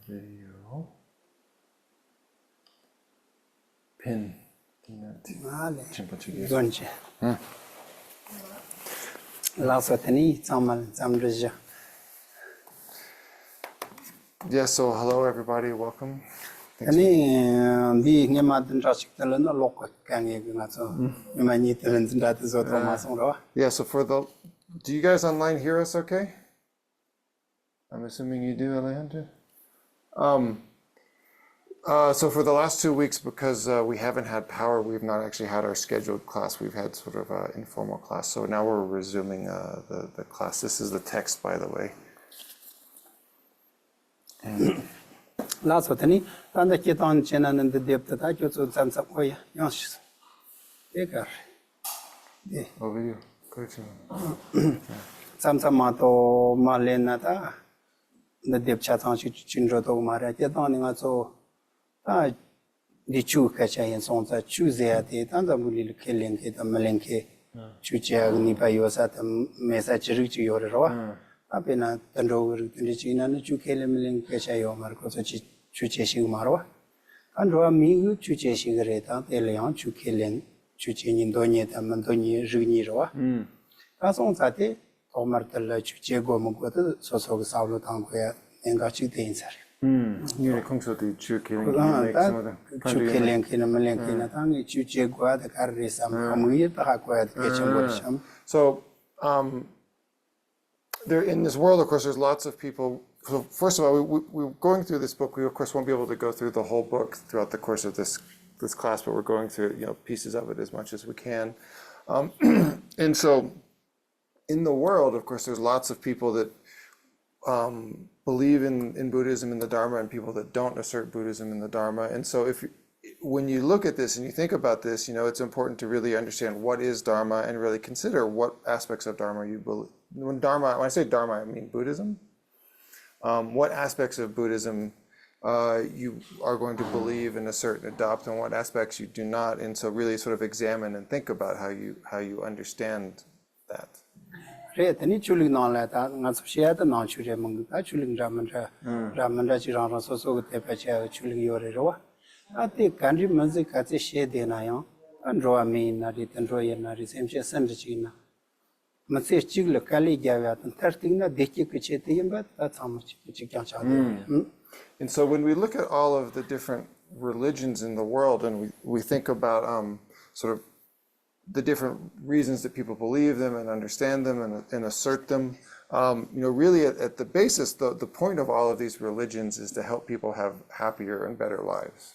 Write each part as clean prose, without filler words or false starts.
video. Pin. Dorjee. Yeah, so hello everybody, welcome. Yeah, so do you guys online hear us okay? I'm assuming you do, Alejandro. So for the last 2 weeks, because we haven't had power, we've not actually had our scheduled class. We've had sort of an informal class. So now we're resuming the class. This is the text, by the way. Last one, and the Tibetan channel and the depth that I just Samsara. Oh, video. Good. Samsara Malenata, the depth chat on Chinroto Maria, Tibetan, so the two catch and songs that choose at it, and the Mulil killing it, a Malenke, Chucha, Nipa, at a message reach your roa. Apena tando ritina na chukele miling keshayo marko so chucheshi marwa andro mi chucheshi greta eleon chukelen chuchenin donye ta mandonye juni roa kason sate tomartala chuchego mugota so so savlo tangkoya enga chitensar You kongso di chukelen chukelen kina miling kina tangi chuchego da karresa amuir ta koya kechambor. So there, in this world, of course, there's lots of people. So first of all, we're going through this book. We, of course, won't be able to go through the whole book throughout the course of this class, but we're going through pieces of it as much as we can. And so in the world, of course, there's lots of people that believe in Buddhism and the Dharma and people that don't assert Buddhism and the Dharma. And so when you look at this and you think about this, it's important to really understand what is Dharma and really consider what aspects of Dharma you believe. When I say Dharma, I mean Buddhism. What aspects of Buddhism you are going to believe and assert and adopt, and what aspects you do not, and so really sort of examine and think about how you understand that. And so when we look at all of the different religions in the world and we think about sort of the different reasons that people believe them and understand them and assert them, really at the basis, the point of all of these religions is to help people have happier and better lives.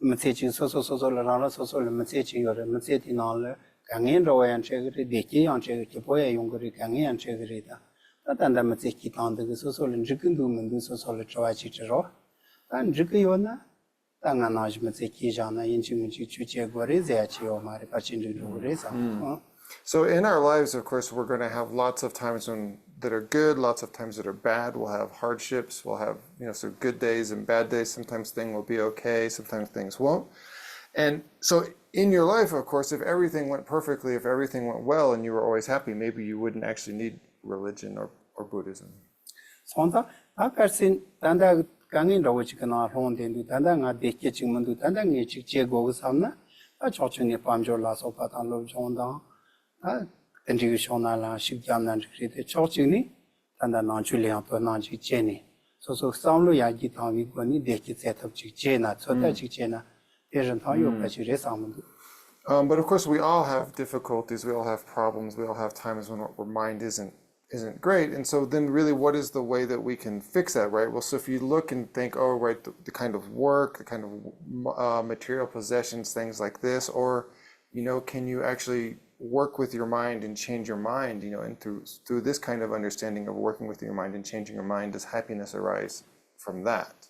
Message so la so message your message nal kangen ro yan chegri deki yan chegri poya yongri kangen chegri da tanda message ki tanda so njikindu mundu so le chawa chi ro an jikiyona tanga naj message ki jana yinchi muchi chuche gore za chi o mare pachin ru re sa. So in our lives, of course, we're going to have lots of times that are good, lots of times that are bad. We'll have hardships. We'll have so good days and bad days. Sometimes things will be okay. Sometimes things won't. And so in your life, of course, if everything went perfectly, if everything went well, and you were always happy, maybe you wouldn't actually need religion or Buddhism. Sonda akarsin tanda kangin ro chi kana hon den du tanda nga dekye chi mundu tanda nge chi che go samna a chochu ne pamjor la so pa tan lo jonda. Contribution shikyan krite chokchini tanda nanchuli to nanchi cheni so samlo yaji tangi goni deki setup chena chota chena dejan tayo kachi resamundu. But of course we all have difficulties, we all have problems, we all have times when our mind isn't great, and so then really what is the way that we can fix that, right? Well, so if you look and think, oh right, the kind of work, the kind of material possessions, things like this, or can you actually work with your mind and change your mind, and through this kind of understanding of working with your mind and changing your mind, does happiness arise from that?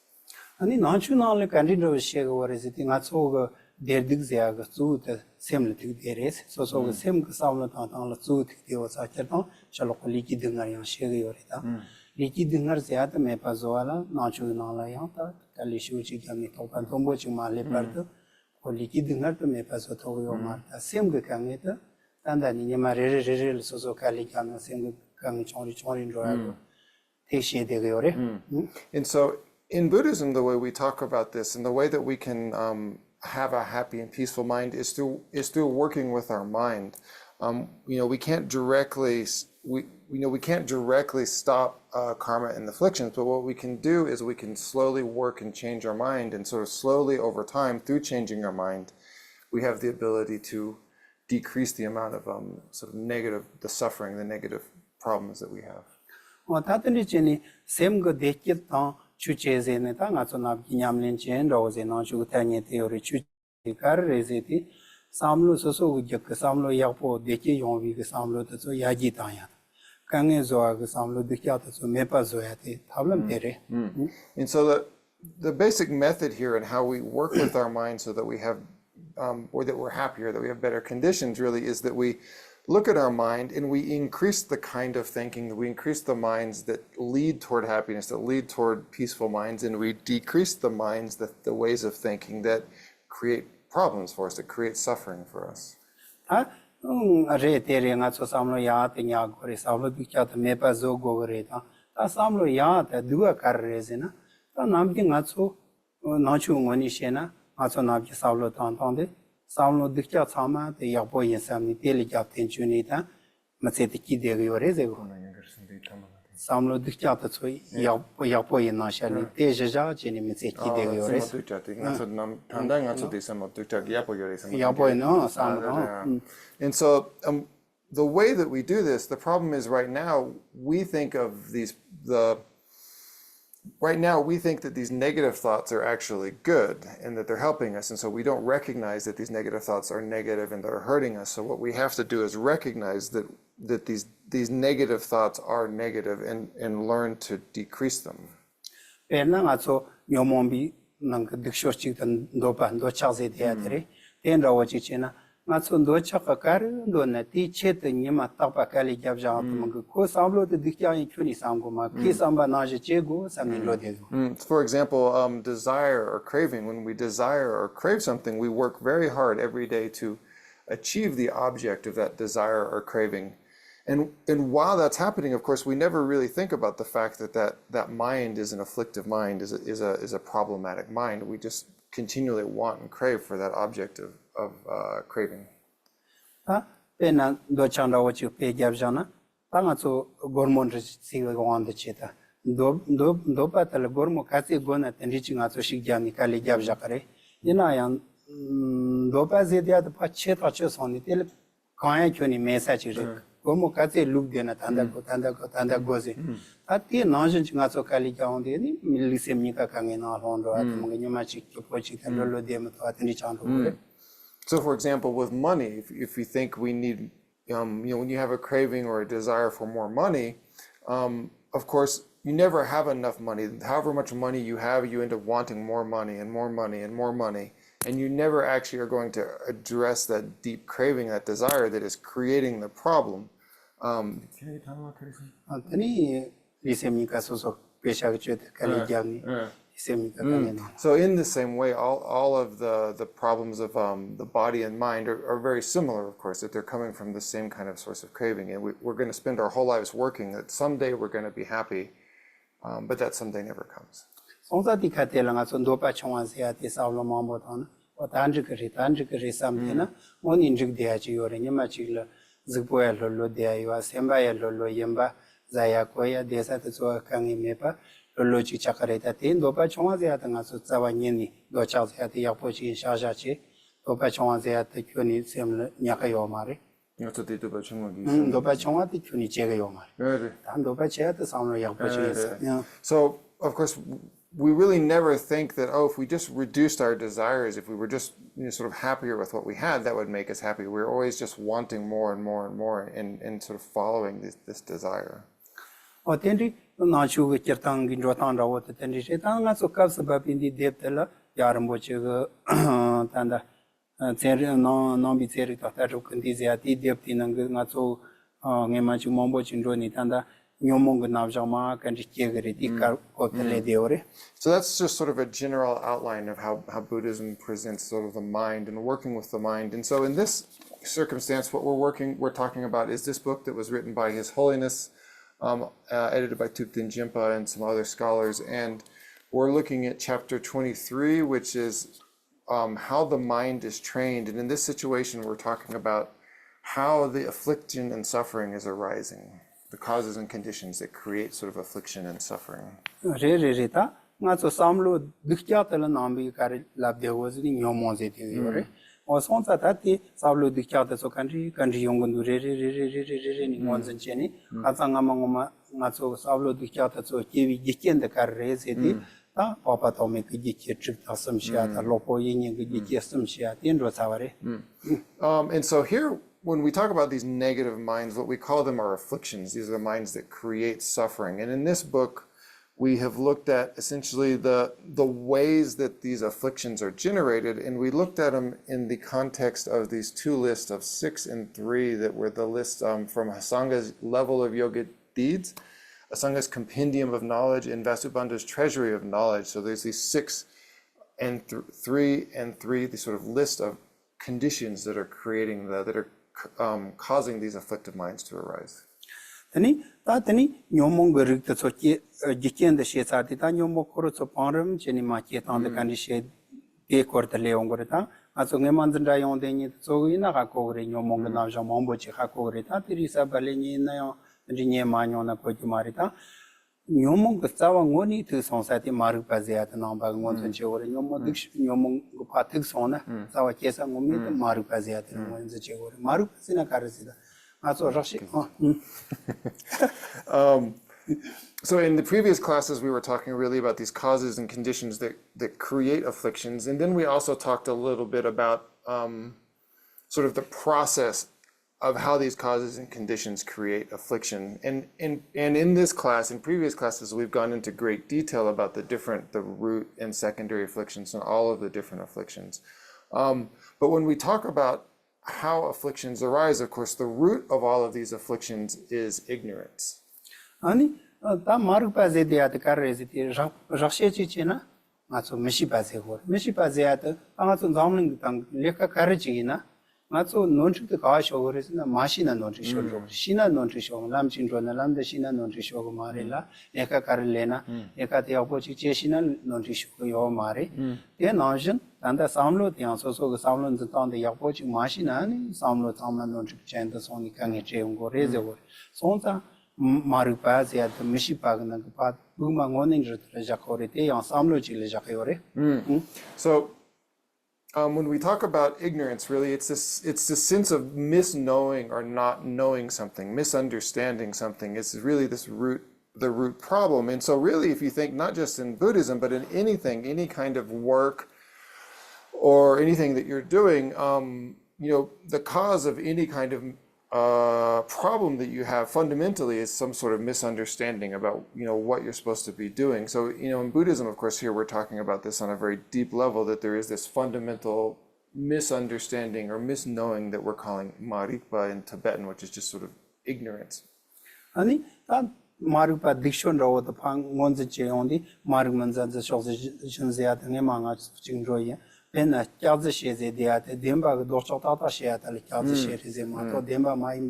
Ani national continue shega waris it nga so derdig zia ga zu de semle tik deres so sem samla ta la zu tik de wasa chetan chalo li ki dingar ya shega yorita li ki dingar zia ta me pa zoala national ya ta kali shu chi gami to pan tombo chi ma le pardo ko li ki dingar ta me pa so to yo ma ta sem ga kangeta tanda ni ma re so kali kana sem 강이 총리 로 대시에 되고요. And so in Buddhism, the way we talk about this and the way that we can have a happy and peaceful mind is through working with our mind. We can't directly we can't directly stop karma and afflictions, but what we can do is we can slowly work and change our mind, and sort of slowly over time, through changing our mind, we have the ability to decrease the amount of sort of the suffering, the negative problems that we have. 다들 전에 샘거 대기다 주제에는 당아서나 기념년 전로제나 주타니 테오리 주가르레제티 삼로 소소고 그 삼로 약포 대기 용비 그 삼로도 야기다야 강에서 그 삼로 대기야도 메파조야티 답람데레. And so the basic method here and how we work with our mind so that we have or that we're happier, that we have better conditions really is that we look at our mind and we increase the kind of thinking, that we increase the minds that lead toward happiness, that lead toward peaceful minds, and we decrease the minds, the ways of thinking that create problems for us, that create suffering for us. Retere nga so samlo ya te nya gore samlo dikya te mepa zo go gore ta samlo ya te duwa kar rezina ta nam ki nga so na chu ngoni shena nga so na ki samlo tan tan de samlo dikya chama te ya bo yin sam ni te li ja ten chu ni ta ma se te ki de go re ze go samlo dikya te so ya bo yin na sha ni te je ja je ni me se ki de go re ya bo no samlo. And so the way that we do this, the problem is right now we think that these negative thoughts are actually good and that they're helping us, and so we don't recognize that these negative thoughts are negative and they're hurting us. So what we have to do is recognize that these negative thoughts are negative and learn to decrease them. Ngaso ndo chaka kar ndo na ti chet ni ma ta pa kali gyab ja ko samlo de dikya in chuni samgo ma ki samba na je chego samin lo de. For example, desire or craving, when we desire or crave something, we work very hard every day to achieve the object of that desire or craving. And while that's happening, of course, we never really think about the fact that mind is an afflictive mind, is a problematic mind. We just continually want and crave for that object of craving. Pena do chanda wachi pe gyab jana tanga so gormon si wan de cheta do patal gormo kasi gona tenri chinga so shigyami kali gyab jakare ina yan do pa zedia de pa cheta che soni tel kaya kyoni mesa chire gormo kasi look de na tanda goze ati nanjin chinga so kali gyaonde ni milisemni ka kangena hondo atmo nyama chikko pochi talo de ma atni chando. So, for example, with money, if you think we need, when you have a craving or a desire for more money, of course, you never have enough money. However much money you have, you end up wanting more money and more money and more money. And you never actually are going to address that deep craving, that desire that is creating the problem. So in the same way, all of the problems of the body and mind are very similar, of course, that they're coming from the same kind of source of craving. And we're going to spend our whole lives working that someday we're going to be happy, but that someday never comes. Logi chakareta tin do pa chonga zia ta ngaso tsawa nyeni do cha zia ti yakpo chi sha sha chi do pa chonga zia ta kyoni sem nya ka yo mare Ngaso ti do pa chonga gi do pa chonga ti kyoni che ga yo mare dan do pa che ta samlo yakpo chi. So of course we really never think that, oh, if we just reduced our desires, if we were just sort of happier with what we had, that would make us happy. We're always just wanting more and more and more and sort of following this desire. Authentic Nachu Kirtang in Rotanda water tension, so cups about in the depth Yaramboche Tanda non be territory that Kundizia, depth in Angazo Nemachu Mombo Chindroni Tanda, Yomong Navjama, and Jagari of the Lady Ore. So that's just sort of a general outline of how Buddhism presents sort of the mind and working with the mind. And so in this circumstance, what we're talking about is this book that was written by His Holiness edited by Thupten Jinpa and some other scholars. And we're looking at chapter 23, which is how the mind is trained. And in this situation, we're talking about how the affliction and suffering is arising, the causes and conditions that create sort of affliction and suffering. Nga so samlo dikya tala nambi kare labde wazini nyomonze ti yore o sonsa tati samlo dikya ta so country yongundu re ni ngonzen cheni atanga mangoma nga so samlo dikya ta so kewi gikken de kar re seti ta papa to me ki gikke trip ta samshia ta lopo yin gi gikke samshia tin ro saware. And so here, when we talk about these negative minds, what we call them are afflictions. These are the minds that create suffering. And in this book, we have looked at essentially the ways that these afflictions are generated, and we looked at them in the context of these two lists of 6 and 3 that were the lists from Asanga's level of yogic deeds, Asanga's compendium of knowledge, and Vasubandhu's treasury of knowledge. So there's these 6 and 3 and 3, the sort of list of conditions that are creating causing these afflictive minds to arise. Tani nyomong berik to ki giken de shetsati ta nyomo koro so param cheni ma ki tan de kan she pe kor de leong gore ta aso nge manzan da yon de ni so ina ka ko re nyomong na ja mombo chi ka ko re ta tiri sa bale ni na yo ri nye ma nyo na ko ki mari ta nyomong ga sa wa ngoni tu son sa ti maru pa zia ta na ba ngon chen che gore nyomong go pa tik son na sa wa ke sa ngomi maru pa zia ta ngon che gore maru pa sina kar si da. So in the previous classes, we were talking really about these causes and conditions that create afflictions. And then we also talked a little bit about sort of the process of how these causes and conditions create affliction. And in this class, in previous classes, we've gone into great detail about the root and secondary afflictions and all of the different afflictions. But when we talk about how afflictions arise, of course, the root of all of these afflictions is ignorance. Ani ta maru pa ze de at kar re ti rakshe chi chi na nga so mishi pa ze hor mishi pa ze at nga so zamling tang leka kar chi na nga so non chi ka sho hor na ma shi na non chi sho ro shi na non chi sho lam chin ro na lam de shi na non chi sho go ma re la leka kar le na leka te apo chi che shi na non chi sho yo ma re te na jin tanda samlo tiang so go samlo z tang de yapo chi ma shi na ni samlo tamla non chi chen de so ni ka nge che ngo re ze hor so ta maru pa ze at mishi pa na pa bu ma ngoning ro tra ja khore te yang samlo chi le ja khore. So when we talk about ignorance, really, it's this sense of misknowing or not knowing something, misunderstanding something. It's really the root problem. And so really, if you think not just in Buddhism, but in anything, any kind of work or anything that you're doing, the cause of any kind of problem that you have fundamentally is some sort of misunderstanding about what you're supposed to be doing. So in Buddhism, of course, here we're talking about this on a very deep level, that there is this fundamental misunderstanding or misknowing that we're calling marikpa in Tibetan, which is just sort of ignorance. Ani ta marikpa dikshon ro the pang ngonze che ondi marikmanza the shose shinzia nge manga chingro ye pena kyaze sheze dia te demba do chota ta she ta le kyaze sheze ma to demba mai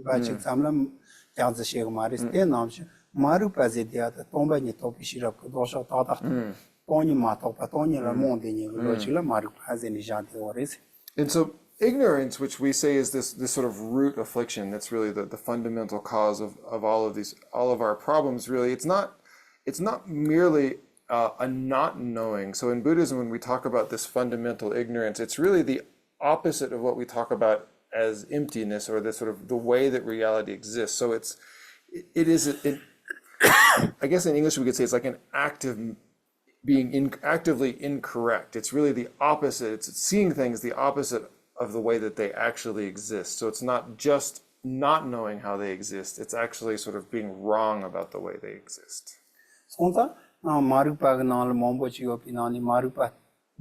ba chik samlam kyaze she maris te nam maru pa ze dia ta tomba ni to pishira ko do chota ta toni ma to pa toni la monde ni lo chila maru pa ze ni jante ores. And so ignorance, which we say is this sort of root affliction, that's really the fundamental cause of all of our problems. Really, it's not merely a not knowing. So in Buddhism, when we talk about this fundamental ignorance, it's really the opposite of what we talk about as emptiness, or the way that reality exists. So I guess in English we could say it's like an active being actively incorrect. It's really the opposite. It's seeing things the opposite of the way that they actually exist. So it's not just not knowing how they exist. It's actually sort of being wrong about the way they exist. Marupa gnal mombo chi opinani marupa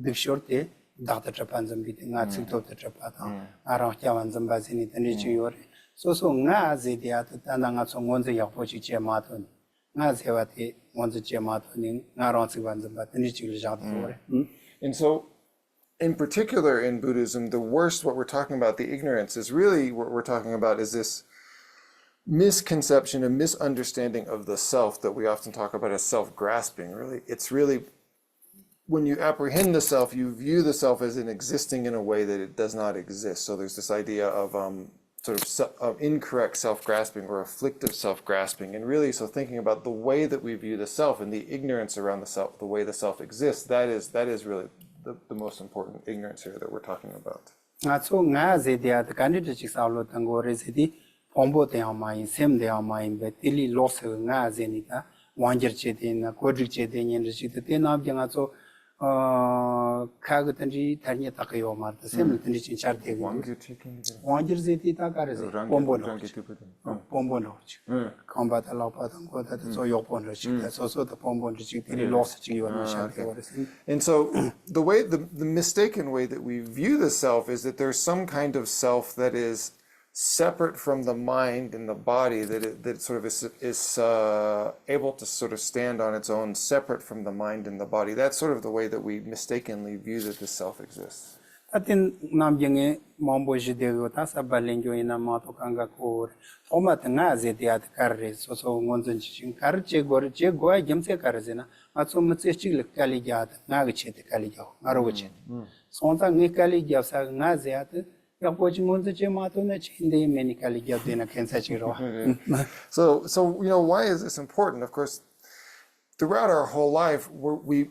dikshorte data trapanzam bit nga tsito trapata ara kyawan zamba sini tani chi yore so nga zedia tanda nga songonze yakpo chi che maton nga zewati ngonze che maton nga ron tsiwan zamba tani chi lja yore. And so in particular in Buddhism, the worst, what we're talking about, the ignorance, is really what we're talking about is this misconception, a misunderstanding of the self that we often talk about as self-grasping. Really, it's really when you apprehend the self, you view the self as in existing in a way that it does not exist. So there's this idea of of incorrect self-grasping or afflicted self-grasping, and really, so thinking about the way that we view the self and the ignorance around the self, the way the self exists, that is really the most important ignorance here that we're talking about. So nga zedia the candidate chikalo tango residi pombo te amai sem de amai betili los nga zenita wanger chedina kodri chedin rechite te na byanga so kagatandi tanya takayo marta sem tandi chinchar de wanger zeti ta kare pombo no combat la pa tango that so yo pon rechite so the pombo rechite los chiyo na shante. And so the mistaken way that we view the self is that there's some kind of self that is separate from the mind and the body, that sort of is able to sort of stand on its own, separate from the mind and the body. That's sort of the way that we mistakenly view that the self exists. Atin namjenge mambo jidego ta sabalenjo ina mato kanga ko tomat nga zetiat karre so ngonzon chin karche go gemse karzena atso mtse chigl kali jat nga gchet kali jaw ngaro gchet sonta ngi kali jaw sa nga zet ya poch ngonzo che mato na chinde meni kali jaw dena kensa chiro. So why is this important? Of course, throughout our whole life, we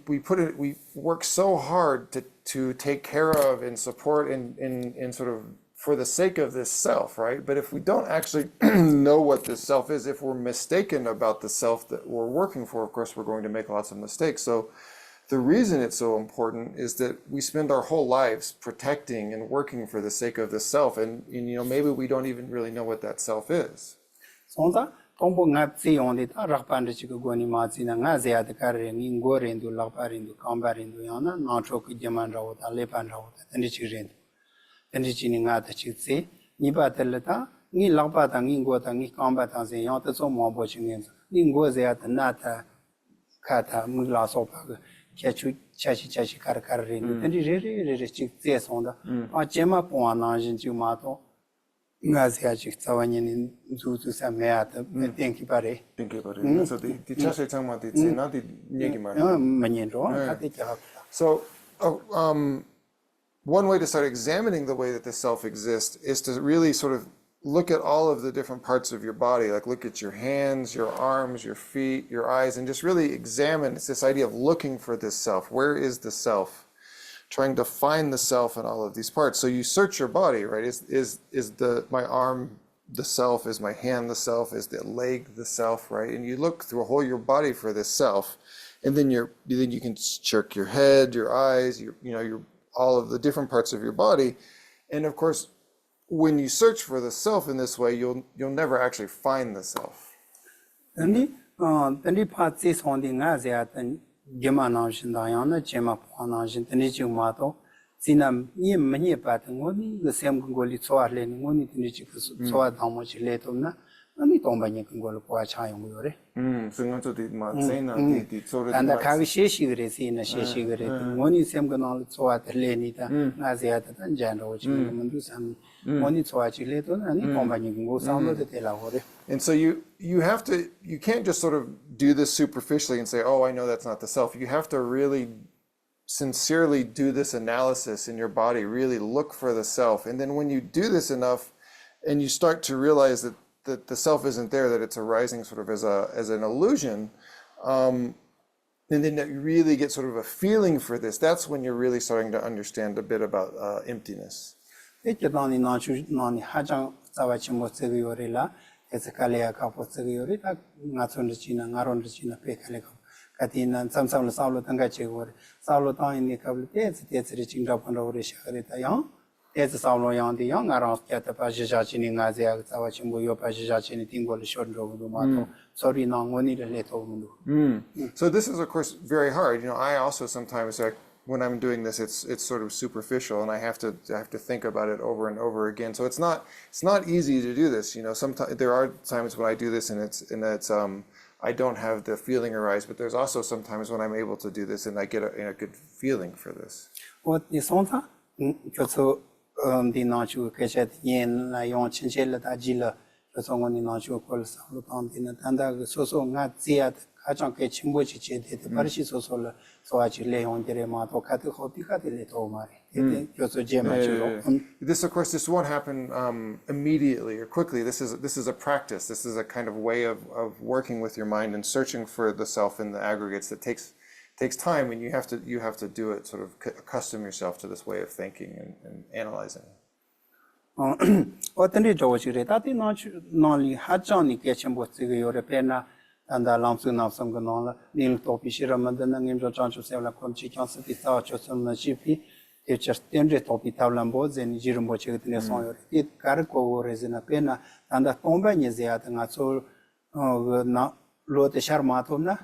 work so hard to take care of and support and sort of for the sake of this self, right? But if we don't actually know what this self is, if we're mistaken about the self that we're working for, of course, we're going to make lots of mistakes. So the reason it's so important is that we spend our whole lives protecting and working for the sake of the self, and maybe we don't even really know what that self is. Tombo ngapsi onde ta rakpande chiko goni matsina nga zea de karre ni ngorendu lakparindu kambarindu yana natro ki jaman rawota lepan rawota tandi chirendu tandi chini nga ta chitse ni ba telata ni lakpa ta ni ngo ta ni kamba ta se yon ta so mo bo chingen ni ngo zea ta nata kata mula so pa chachi chachi kar karre ni tandi re chitse sonda a chema po anajin chu ma to Ngaziachi Tawanian Zutu Sameata, thank you, buddy. Thank you, buddy. So the Chashay Tama did say not the Negimar. So one way to start examining the way that the self exists is to really sort of look at all of the different parts of your body, like look at your hands, your arms, your feet, your eyes, and just really examine. It's this idea of looking for this self. Where is the self? Trying to find the self in all of these parts. So you search your body, right? Is my arm the self? Is my hand the self? Is the leg the self, right? And you look through whole your body for this self, and then you can check your head, your eyes, your all of the different parts of your body, and of course, when you search for the self in this way, you'll never actually find the self. Gemanajin Diana, Gemma Panajin, the Nijumato, Sinam, Yemani Patangoni, the same Goli Soarlen, Moni Nichus, Soa Damoch Letona, and it only can go to watch high on Yuri. So not to the Mazena, the sort of. And the Kavishishi resina, Shishi, Moni Semganol, Soat Lenita, Naziata, and Jano, which Mandusam, Moni Soachi Leton, and it only can go sound of the Telahore. And so you can't just sort of do this superficially and say, oh, I know that's not the self. You have to really sincerely do this analysis in your body, really look for the self. And then when you do this enough and you start to realize that the self isn't there, that it's arising sort of as an illusion, and then you really get sort of a feeling for this, that's when you're really starting to understand a bit about emptiness. It's a Kalea Capo Seguri, Natsunchina, Narondchina, Pekaleco, Katina, Samsara Saulo Tangachi, or Saulo Town in the couple of days, it's reaching up on over the young. There's a Saulo Young, the young around Kata Pajachin in Azia, Sawachimbo, Pajachin, Tingo, short road, Mato, sorry, no, we need a little. So this is, of course, very hard. I also sometimes, when I'm doing this, it's sort of superficial, and I have to think about it over and over again. So it's not easy to do this. Sometimes there are times when I do this, and it's I don't have the feeling arise. But there's also sometimes when I'm able to do this, and I get a good feeling for this. What is on that? The nature catchet yen la yon chinchella tajila Songoni Nacho Col Salutantina, Tanda Soso Naziat, Kachan Kechimbochi, Parishi Sosola, so actually on Jeremato, Katu Hopicati Tomari, Joso Gemachiro. This, of course, this won't happen immediately or quickly. This is a practice. This is a kind of way of working with your mind and searching for the self in the aggregates that takes time, and you have to do it, sort of accustom yourself to this way of thinking and analyzing. Ottendi George, Tati Noli Hajani Ketchum Yore Pena and the Lamsu Namsam Ganola, Nil Topi Shiramadan and Imjo John Joseph Comchi Johnson Chosun Shipi, just Tendre Topi Tavlambos and Jirumbo Chitinason. It Carco Resina Pena and the Company Ziat and Atzol Lote Sharmatona.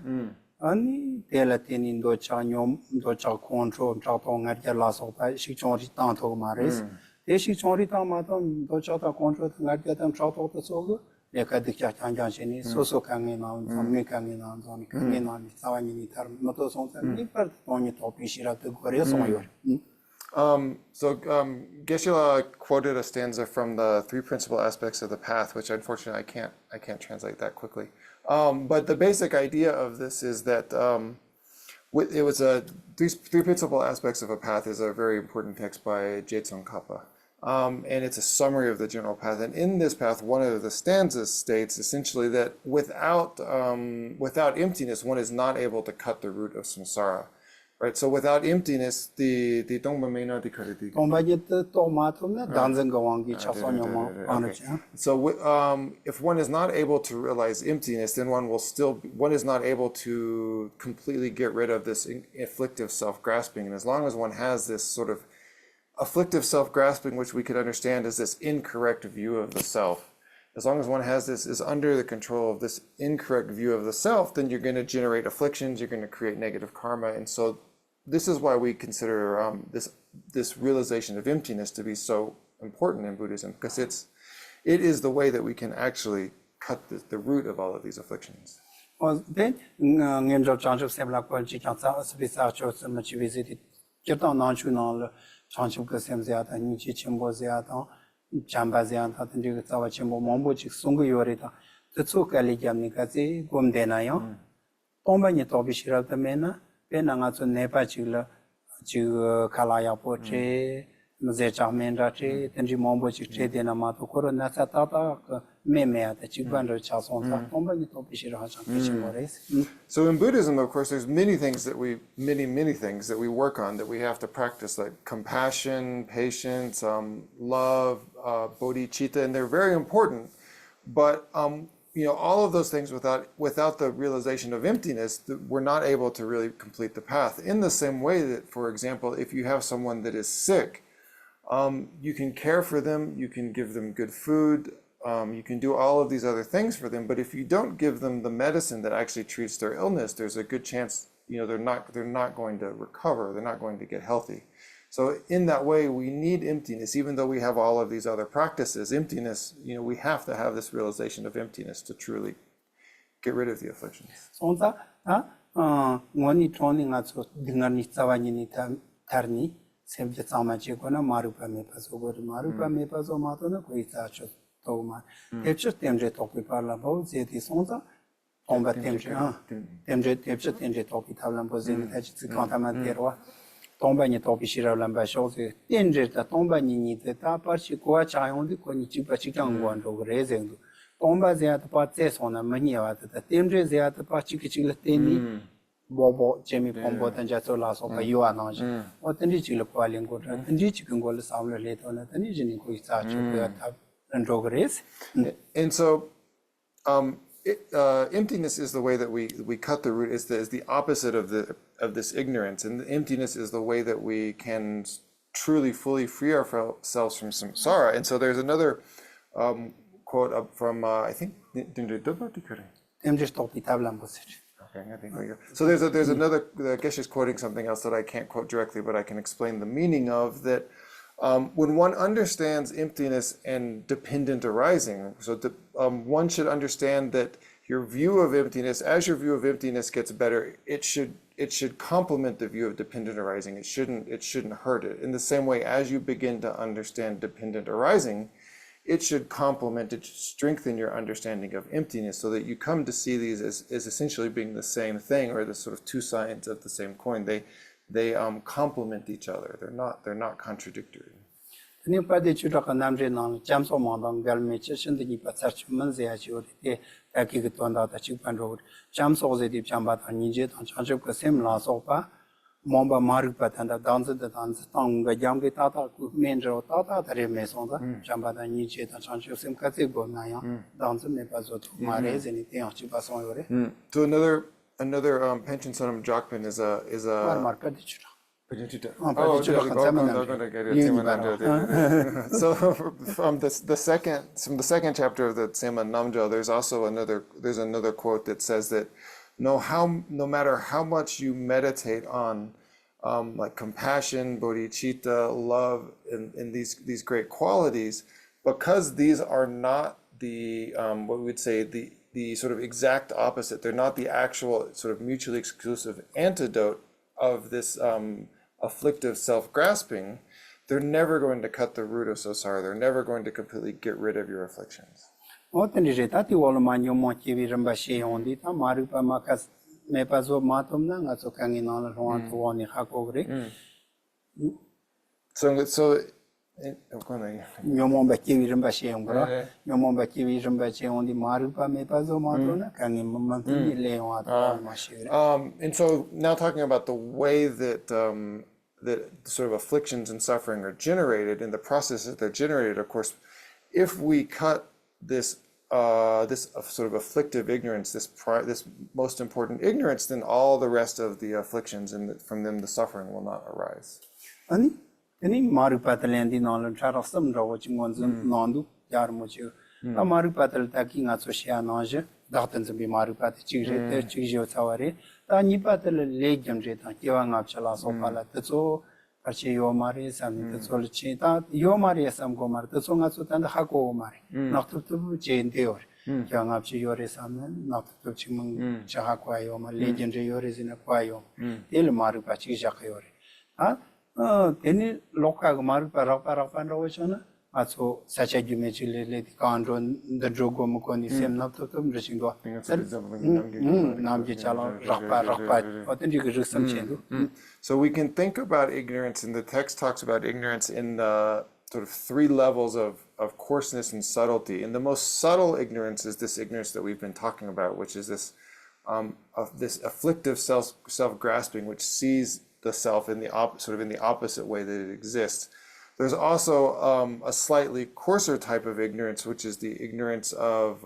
Ani Telatin in Dochanyom, Docha control, Chapong at Yalaso, she changed Tanto Maris. She changed Tamaton, Dochata control, and get them shot out the soul. They cut the Chatanjani, so coming on, coming on, coming on, Savani, Motosons, and Nipper, only topic Shira to Koreas on your. Geshe quoted a stanza from the three principal aspects of the path, which unfortunately I can't translate that quickly. But the basic idea of this is that it was three principal aspects of a path is a very important text by Jetson Kappa. And it's a summary of the general path. And in this path, one of the stanzas states essentially that without emptiness, one is not able to cut the root of samsara. Right, so without emptiness, the Tongba may not be So if one is not able to realize emptiness, then one is not able to completely get rid of this afflictive self-grasping. And as long as one has this sort of afflictive self-grasping, which we could understand as this incorrect view of the self, as long as one has this, is under the control of this incorrect view of the self, then you're going to generate afflictions, you're going to create negative karma. And so this is why we consider this realization of emptiness to be so important in Buddhism, because it is the way that we can actually cut the root of all of these afflictions. Then, Penanga to Nepa Chilla, to Kalaya Poche, Mzechamenda, Tenji Mombo Chitre, Denamato, Coronata, Meme, the Chibanda Chason, Company Topish. So in Buddhism, of course, there's many things that many things that we work on that we have to practice, like compassion, patience, love, bodhicitta, and they're very important. But all of those things without the realization of emptiness, we're not able to really complete the path. In the same way that, for example, if you have someone that is sick, you can care for them, you can give them good food, you can do all of these other things for them. But if you don't give them the medicine that actually treats their illness, there's a good chance they're not going to recover, they're not going to get healthy. So in that way, we need emptiness, even though we have all of these other practices. Emptiness, we have to have this realization of emptiness to truly get rid of the afflictions. Tombani topi shira lamba shozi tenje ta tombani ni ta parchi kwa chayon de koni chipa chikang wan ro rezendu tomba zia ta pa tse sona mani wa ta tenje zia ta pa chikla teni bobo jemi pombo tan ja so la so pa yo ana ji o tenji chikla kwa len ko tenji chikang go la samle le to na tani jini ko sa chu ta ro res. And so emptiness is the way that we cut the root. Is the opposite of this ignorance, and emptiness is the way that we can truly fully free ourselves from samsara. And so there's another quote up from I think. Okay, I think we go. So there's another. Geshe is quoting something else that I can't quote directly, but I can explain the meaning of that. When one understands emptiness and dependent arising, so one should understand that your view of emptiness, as your view of emptiness gets better, it should complement the view of dependent arising. It shouldn't hurt it. In the same way, as you begin to understand dependent arising, it should complement, it should strengthen your understanding of emptiness so that you come to see these as essentially being the same thing, or the sort of two sides of the same coin. They complement each other. They're not contradictory. Ni pade chuta ka namre nang jamso mandang galme cheshin de pa sarch manze ya chori te taki ke tonda ta chupan ro jamso ze dip jamba ta nije ta chanjep ka sem la so pa momba maru pa tanda danze de danze tang ga jam ge ta ta ku men ro ta ta tare me so da jamba ta nije ta chanjep sem ka te go na ya danze me pa zo to mare ze ni te ya chu pa so yore. So another pension sonam Jokpan is a marka de chuta. So from the second chapter of the Sema Namjo, there's another quote that says that no matter how much you meditate on like compassion, bodhicitta, love, and these great qualities, because these are not the what we would say the sort of exact opposite. They're not the actual sort of mutually exclusive antidote of this afflictive self-grasping. They're never going to cut the root of samsara. They're never going to completely get rid of your afflictions. So and so now talking about the way that that sort of afflictions and suffering are generated, in the process that they're generated, of course, if we cut this this sort of afflictive ignorance, this most important ignorance, then all the rest of the afflictions and from them the suffering will not arise. Any Marupatalendi Nolan Charasam Rawaching ones Nandu, Yarmuchu, a Marupatal taking Atsosia Naja, Datans be Marupat, Chigio Tawari, Nipatal Legion Jeta, Givang up Chalas Opala, that's all, Archio Maris and the Solchita, Yo Maria Sam Gomar, the Songasut and the Hako Mari, not to Jane Deor, Young up Chioris and not to Chimung Chahaquayoma, Legion Joris in a quayo, Il Marupachi Jacayori. Any local Marupa Rapan Rovachana, also such a Jimechile, Kandron, the Drogo Mukoni, same not to them, Rishingo, Namjichala, Rapa, authentic Rusam. So we can think about ignorance, and the text talks about ignorance in the sort of three levels of coarseness and subtlety. And the most subtle ignorance is this ignorance that we've been talking about, which is this this afflictive self-grasping, which sees the self in the opposite way that it exists. There's also a slightly coarser type of ignorance, which is the ignorance of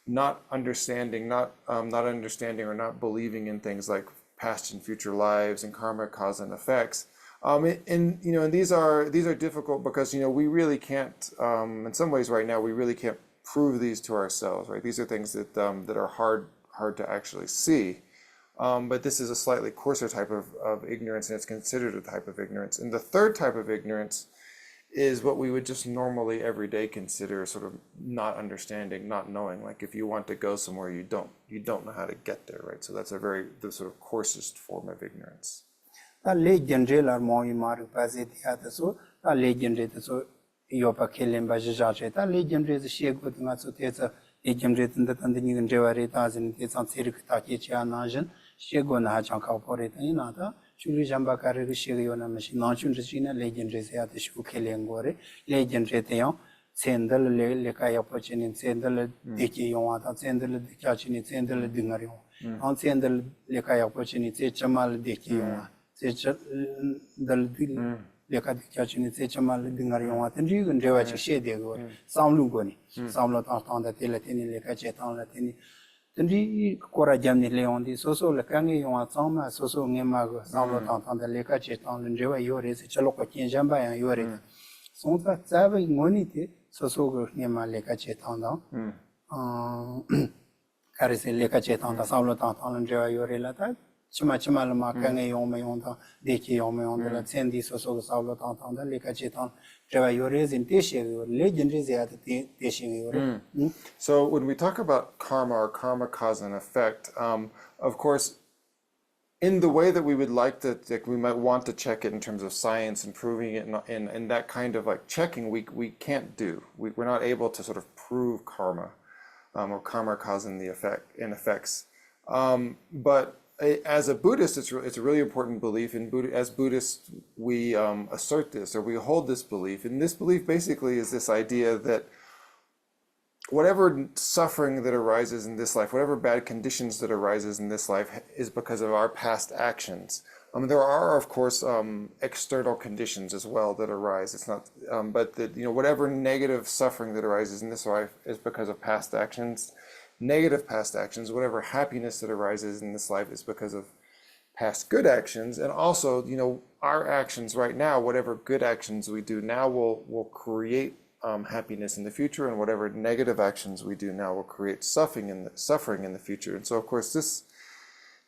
not understanding or not believing in things like past and future lives and karma, cause and effects. And these are difficult because we really can't, in some ways right now we really can't prove these to ourselves, right? These are things that that are hard to actually see. But this is a slightly coarser type of ignorance, and it's considered a type of ignorance. And the third type of ignorance is what we would just normally every day consider sort of not understanding, not knowing. Like if you want to go somewhere, you don't know how to get there, right? So that's the sort of coarsest form of ignorance. Shego na hachang corporate inata, Shulu Jamba Carri Shiona machine, non-chun Regina, legend at the Shukelengore, legend reteon, Sendel Lekaya Pochin in Sendel Diki Yonata, Sendel the Kachin, Sendel Dinarion, on Sendel Lekaya Pochin, Chamal Diki Yona, the Leka Kachin, Chamal Dinarion, and you can do a shade, some Lugoni, some lot on the Telatini, Lekachetan Latini. Tendri Kora Jamni Leondi, Soso, Lakangi, Yoma, Soso, Nemago, Samlo on the Leka Chetan, and Jeva Yoris, Chaloka Jamba and Yori. Sonta Savi Monite, Soso, Nema Leka Chetan, Caris Leka Chetan, the Samlo and Jeva Yori Lata, Chimachimal Makangi Yome on the Deki Yome on the Sendi, Soso, Samlo on the Leka Chetan. So when we talk about karma or karma cause and effect, of course, in the way that we would like to, like we might want to check it in terms of science and proving it, and that kind of like checking we can't do. We're not able to sort of prove karma, or karma causing the effect and effects. But as a Buddhist, it's a really important belief. In Buddha, as Buddhists, we assert this, or we hold this belief, and this belief basically is this idea that whatever suffering that arises in this life, whatever bad conditions that arises in this life is because of our past actions. There are, of course, external conditions as well that arise. It's not, but that, whatever negative suffering that arises in this life is because of past actions. Negative past actions, whatever happiness that arises in this life is because of past good actions. And also, our actions right now, whatever good actions we do now will create happiness in the future, and whatever negative actions we do now will create suffering in the future. And so, of course,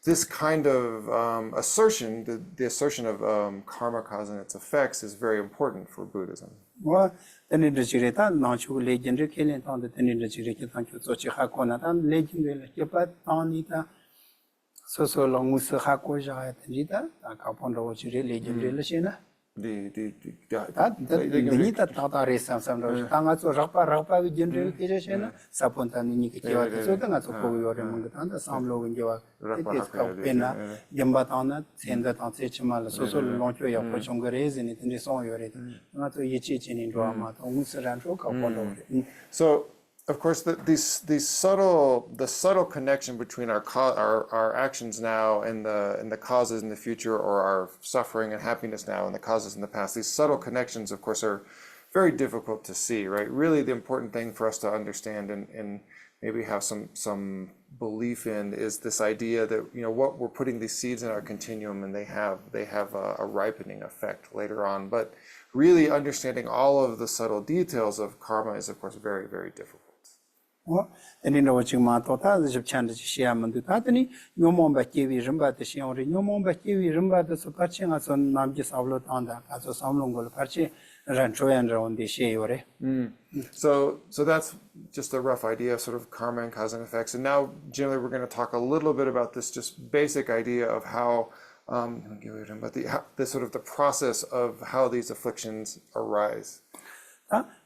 this kind of assertion, the assertion of karma causing its effects, is very important for Buddhism. Well, then in the Jirita, not you legendary killing on the Tenin Jirita, thank you, so Chihakona, and legendary Japat, Tanita, so long with Hakoja, Rita, a couple of legendary Lashina. That Nita Tata race some Tangas or Rapa with general Kirishana, Sapontani, so that's a Koyo, some low in your Pena, Yambatana, send that on Sechimal, so launch your Pochongares and it in the song you're not to Yichin in drama, and So, of course, the subtle connection between our actions now and the causes in the future, or our suffering and happiness now and the causes in the past, these subtle connections, of course, are very difficult to see, right? Really, the important thing for us to understand and maybe have some belief in is this idea that what we're putting these seeds in our continuum, and they have a ripening effect later on. But really understanding all of the subtle details of karma is, of course, very, very difficult. And in what you might thought as a chance to share Mandutani, no more by Kiwi Rimba, the Shiori, no more by Kiwi Rimba, the Supaching as on Namjis Avlot on that, as a Samlongo Pachi, Rancho and on the Shiore. So that's just a rough idea of sort of karma and cause and effects. And now, generally, we're going to talk a little bit about this just basic idea of how, but the sort of the process of how these afflictions arise.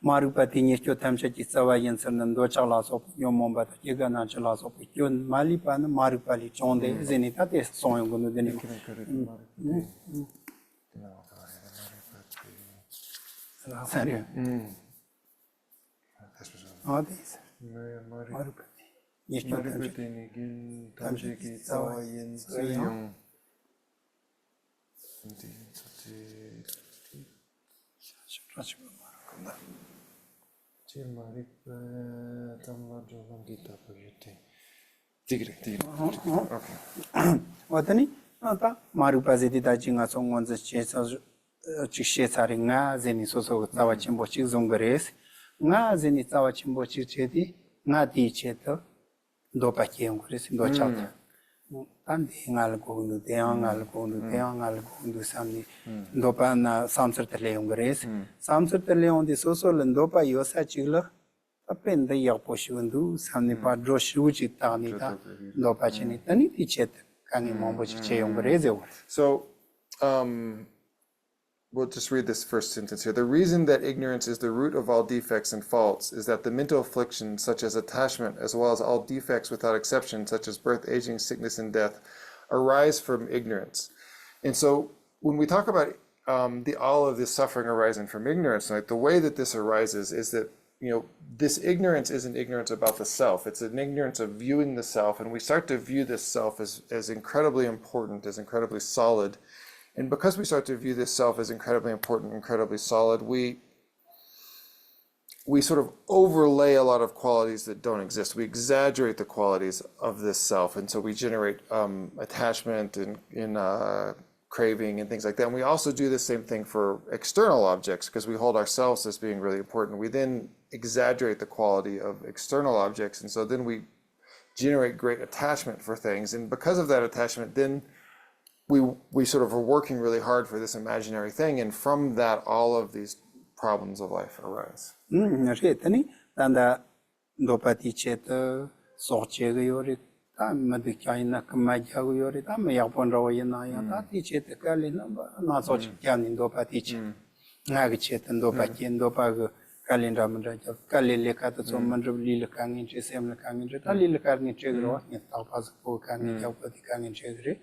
Marupati Nisho Tamshaki Savayan and Dochalas of Yomomba, Yagana Chalas of Yun, Malipan, Marupali, Chonde, Zenita, is song on the name. All these Marupati Nisho Tamshaki Savayan. Watani, Marupaziti Dajinga song on the chase of Chisharinga, Zenisoso, Tawachimbochi Zongares, Nga Zenitawachimbochi Chedi, Nati Cheto, Dopaki, Chris, Dochat. And Algo, the Algo, Sami, Dopana, Samsara Leon Grace, Samsara Leon, the Soso, and Dopa, Yosa Chilla, a pen the Yaposhundu, Sami Padro Shuji Tanita, Dopachini, Taniti Chet, Kanimombochi Cheon. So, we'll just read this first sentence here. The reason that ignorance is the root of all defects and faults is that the mental afflictions, such as attachment, as well as all defects without exception, such as birth, aging, sickness, and death, arise from ignorance. And so when we talk about all of this suffering arising from ignorance, like the way that this arises is that, this ignorance isn't ignorance about the self. It's an ignorance of viewing the self, and we start to view this self as incredibly important, as incredibly solid. And because we start to view this self as incredibly important, incredibly solid, we sort of overlay a lot of qualities that don't exist. We exaggerate the qualities of this self, and so we generate attachment and craving and things like that. And we also do the same thing for external objects, because we hold ourselves as being really important. We then exaggerate the quality of external objects, and so then we generate great attachment for things. And because of that attachment, then we sort of are working really hard for this imaginary thing, and from that, all of these problems of life arise. Tanda Dopati Cheta, Sorchegayori, 다 마드캬이나 그마지하고 요리 다 매약본라고 있나요? 티체트 깔리나 나서지 캬닌도 파티체. 나게 체튼도 파킨도 파그 칼린라문라 칼릴레카도 좀 만르빌 강인체 셈나 강인체 칼릴 강인체 그러 타파스포 강인체 오디 강인체 그래.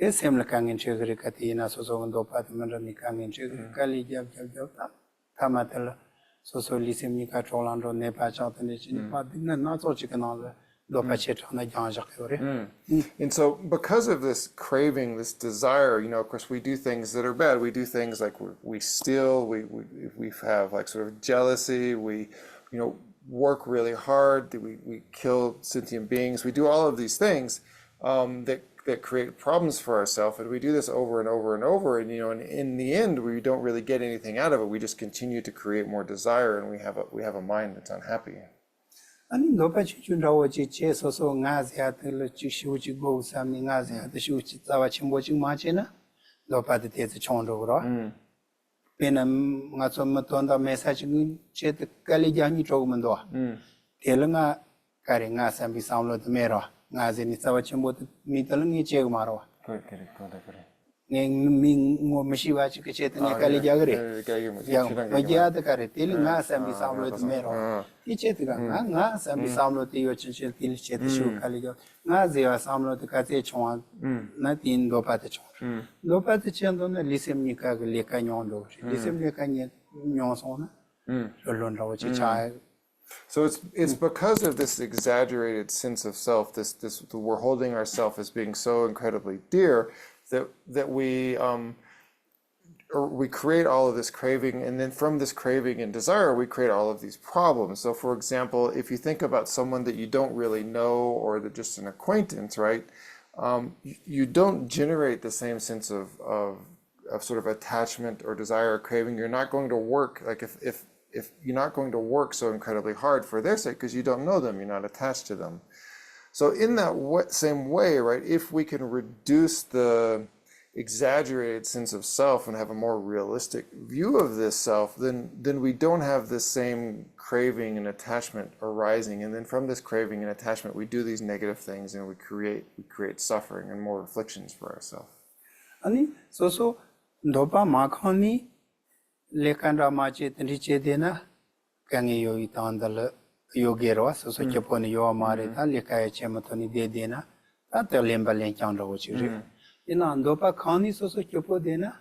에 셈나 강인체 그래 카티나 소소건도 파트만라니 강인체 칼리잡잡잡 타마텔 소소리셈니카 촐란로 네파차트네 진파디나 나서지가나 And so, because of this craving, this desire, of course, we do things that are bad. We do things like we steal, we have like sort of jealousy, we, work really hard, we kill sentient beings. We do all of these things that create problems for ourselves, and we do this over and over and over. And and in the end, we don't really get anything out of it. We just continue to create more desire, and we have a mind that's unhappy. 아니 너빠지 준라오지 제소소 나즈야들 지슈지 고삼니 나즈야들 슈치 자와 침보지 마치나 너빠데 데스 총로로 베남 나좀 돈다 메시지 제트 칼리자니 조금도 텔nga 카레nga 삼비 사울로드 메로 나즈니 자와 침보 미탈니 제마로 그래. 뭐 미시와지 그 제트니 칼리자 그래 야 마지아드 카레 텔nga 삼비 사울로드 메로 이 제트가 나 삼비 사울로드 요친실 틸 제트 슈 칼리자 나 제와 사울로드 카제 총아 나 틴도 파테 총 노파테 챈도네 리셈니카 그 레카뇽도 리셈니카니 뇽소나 롤론라오치 차. So it's because of this exaggerated sense of self, this we're holding ourself as being so incredibly dear that we create all of this craving, and then from this craving and desire we create all of these problems. So for example, if you think about someone that you don't really know or that just an acquaintance, right? You don't generate the same sense of sort of attachment or desire or craving. You're not going to work like if you're not going to work so incredibly hard for their sake because you don't know them, you're not attached to them. So in that same way, right, if we can reduce the exaggerated sense of self and have a more realistic view of this self, then we don't have the same craving and attachment arising. And then from this craving and attachment, we do these negative things and we create suffering and more afflictions for ourselves. 아니 소소 노바 마카니 레칸라 마체 트리체데나 강에 요이 탄달 요게로 소소 쳬포니 요 마레타 레카에 쳬마토니 데데나 타텔렘발렌 짱로 치리 이나 노바 카니 소소 쳬포데나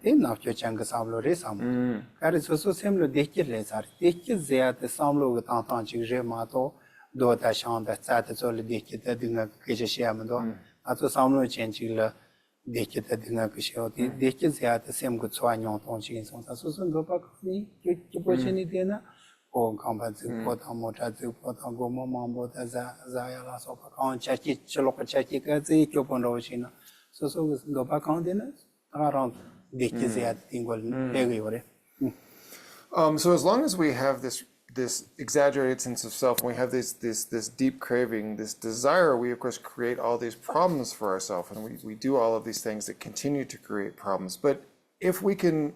에나 쳬창가 삼로레 삼 카레 소소 셈로 데키레 사르 데키 제아테 삼로가 탄탄 치레 마토 도타 샹다 차테 솔 데키테 딩가 케제시아만도 아토 삼로 쳬치라 데키테 딩가 그시오티 데키 제아테 셈고 츠와뇽 통치인 송사 소소 노바 카니 쳬포치니 데나 오 컴바즈 포타 모타즈 포타 고모 mam보다 자야라 소파 칸 차키 쳬로카 차키가 제 쳬본로시나 소소 노바 칸데나 아라운 데키제아 팅골 레기오레. So as long as we have this exaggerated sense of self, and we have this deep craving, this desire, we of course create all these problems for ourselves, and we do all of these things that continue to create problems. But if we can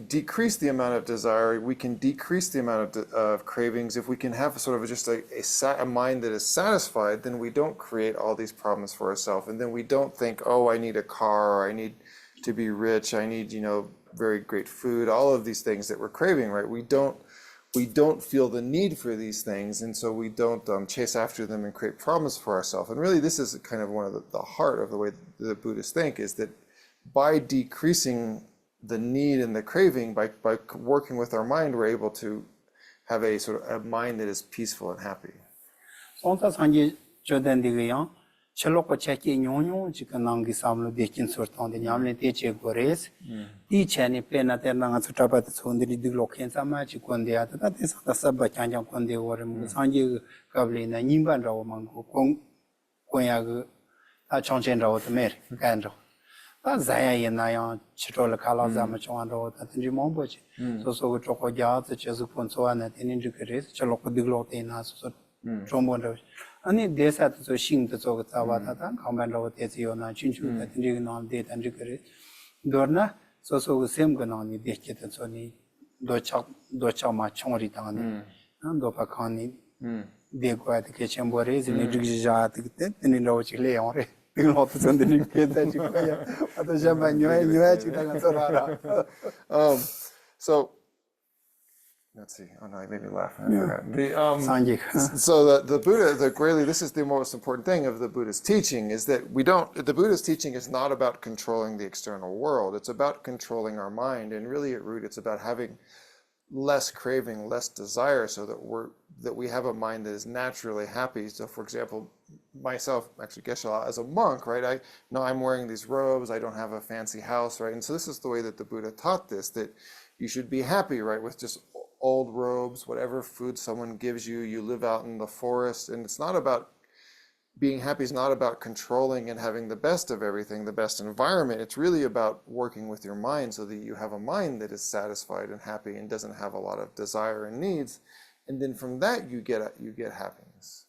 decrease the amount of desire, we can decrease the amount of cravings. If we can have sort of just a mind that is satisfied, then we don't create all these problems for ourselves, and then we don't think, oh, I need a car, or I need to be rich, I need very great food, all of these things that we're craving, right? We don't feel the need for these things, and so we don't chase after them and create problems for ourselves. And really, this is kind of one of the heart of the way the Buddhists think, is that by decreasing the need and the craving, by working with our mind, we're able to have a sort of a mind that is peaceful and happy. Chaloko chaki nyonyo chika nangi samlo dekin sorton de nyamle teche gores ti chani pena terna nga sutapa te sondri diglo khensa ma chi konde ata ta te sa sabba chanja konde ore mu sanje kable na nimban rawo mango kong konya ge a chongchen rawo te mer kan rawo ta zaya yena ya chitol khala za ma chong rawo ta tinji mombo chi so so go choko ja te chesu ponso ana tenin jikres chaloko diglo te na so chombon rawo 아니 대사도 신도 저거 잡아다다 가만라고 대지요나 진주가 드리고 나온 데단지 그래 너나 소소 셈거나니 대케도 저니 도착마 총리 당하니 너 바카니 de kwa de ke chembore zini rigja de ni lo chi le ore de lo to zon de ni ke ta chi ko ya ato jaba nyoe chi ta so rara so let's see. Oh no, it made me laugh. I forgot. Sanjik. So the Buddha, really, this is the most important thing of the Buddha's teaching is that the Buddha's teaching is not about controlling the external world. It's about controlling our mind. And really at root, it's about having less craving, less desire so that we have a mind that is naturally happy. So for example, myself, actually Geshe Lharampa, as a monk, right? I know I'm wearing these robes. I don't have a fancy house, right? And so this is the way that the Buddha taught this, that you should be happy, right? With just old robes, whatever food someone gives you, you live out in the forest. And it's not about being happy is not about controlling and having the best of everything, the best environment. It's really about working with your mind so that you have a mind that is satisfied and happy and doesn't have a lot of desire and needs. And then from that, you get happiness.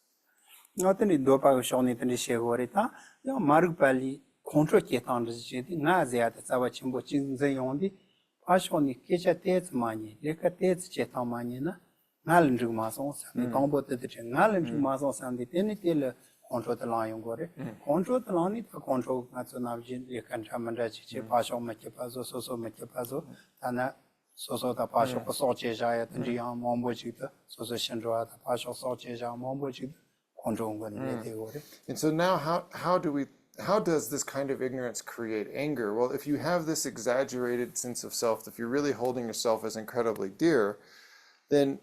Notani dopa shoni tani shegorita, yo marupali control ketan rizjeti, na ziyata sawa chimbo chinze yondi, ashoni kecha tets mani, leka tets chetan mani na, ngal ndru mason sandi, tombo tete ngal ndru mason sandi, teni tele control the line gore, control the line it control nationality, you can chamanda chiche, pasho makepazo, soso makepazo, tana soso ta pasho soche jaya, tanjian mombo chita, soso shendroa, pasho soche jaya, mombo chita. And so now how does this kind of ignorance create anger? Well, if you have this exaggerated sense of self, if you're really holding yourself as incredibly dear, then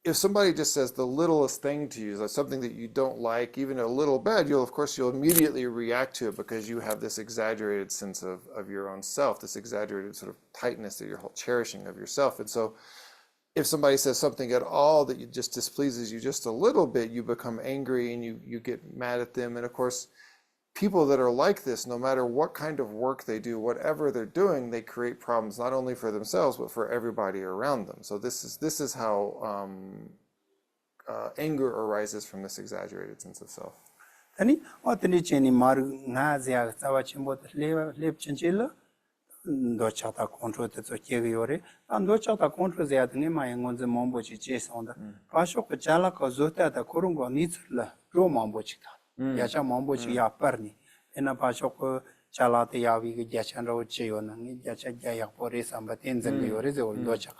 if somebody just says the littlest thing to you, like something that you don't like, even a little bad, you'll immediately react to it because you have this exaggerated sense of your own self, this exaggerated sort of tightness that you're cherishing of yourself. And so if somebody says something at all that just displeases you just a little bit, you become angry and you get mad at them. And of course, people that are like this, no matter what kind of work they do, whatever they're doing, they create problems not only for themselves, but for everybody around them. So this is how anger arises from this exaggerated sense of self. Do chata control te chege yore an do chata control zya ne ma yangon ze mombo chi che sonda pasho ko chala ko zota ta kurungo nitsla ro mombo chi ta ya cha mombo chi ya parni ena pasho ko chala te ya wi ge chan ro che yo na ni ya cha ya ya pore samba ten zeng yore ze do cha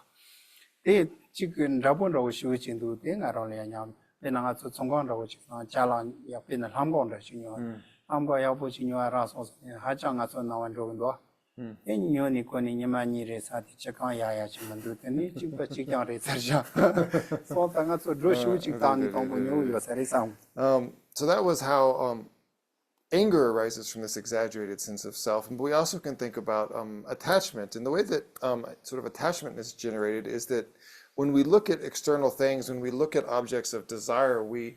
te chi kun rabon ro shu chin du te nga ro le nyam te na ga so chonggon ro chi chala ya pe na lam gon da chi nyo am ba ya bo chi nyo ra so ha cha nga so na wan ro ndo Nyoni koni nyamani resati chakan yaya chimandu tani chikpa chikyan resarja. So tanga so droshu chiktani tombo nyu yo sarisam. So that was how anger arises from this exaggerated sense of self. But we also can think about attachment. And the way that sort of attachment is generated is that when we look at external things, when we look at objects of desire, we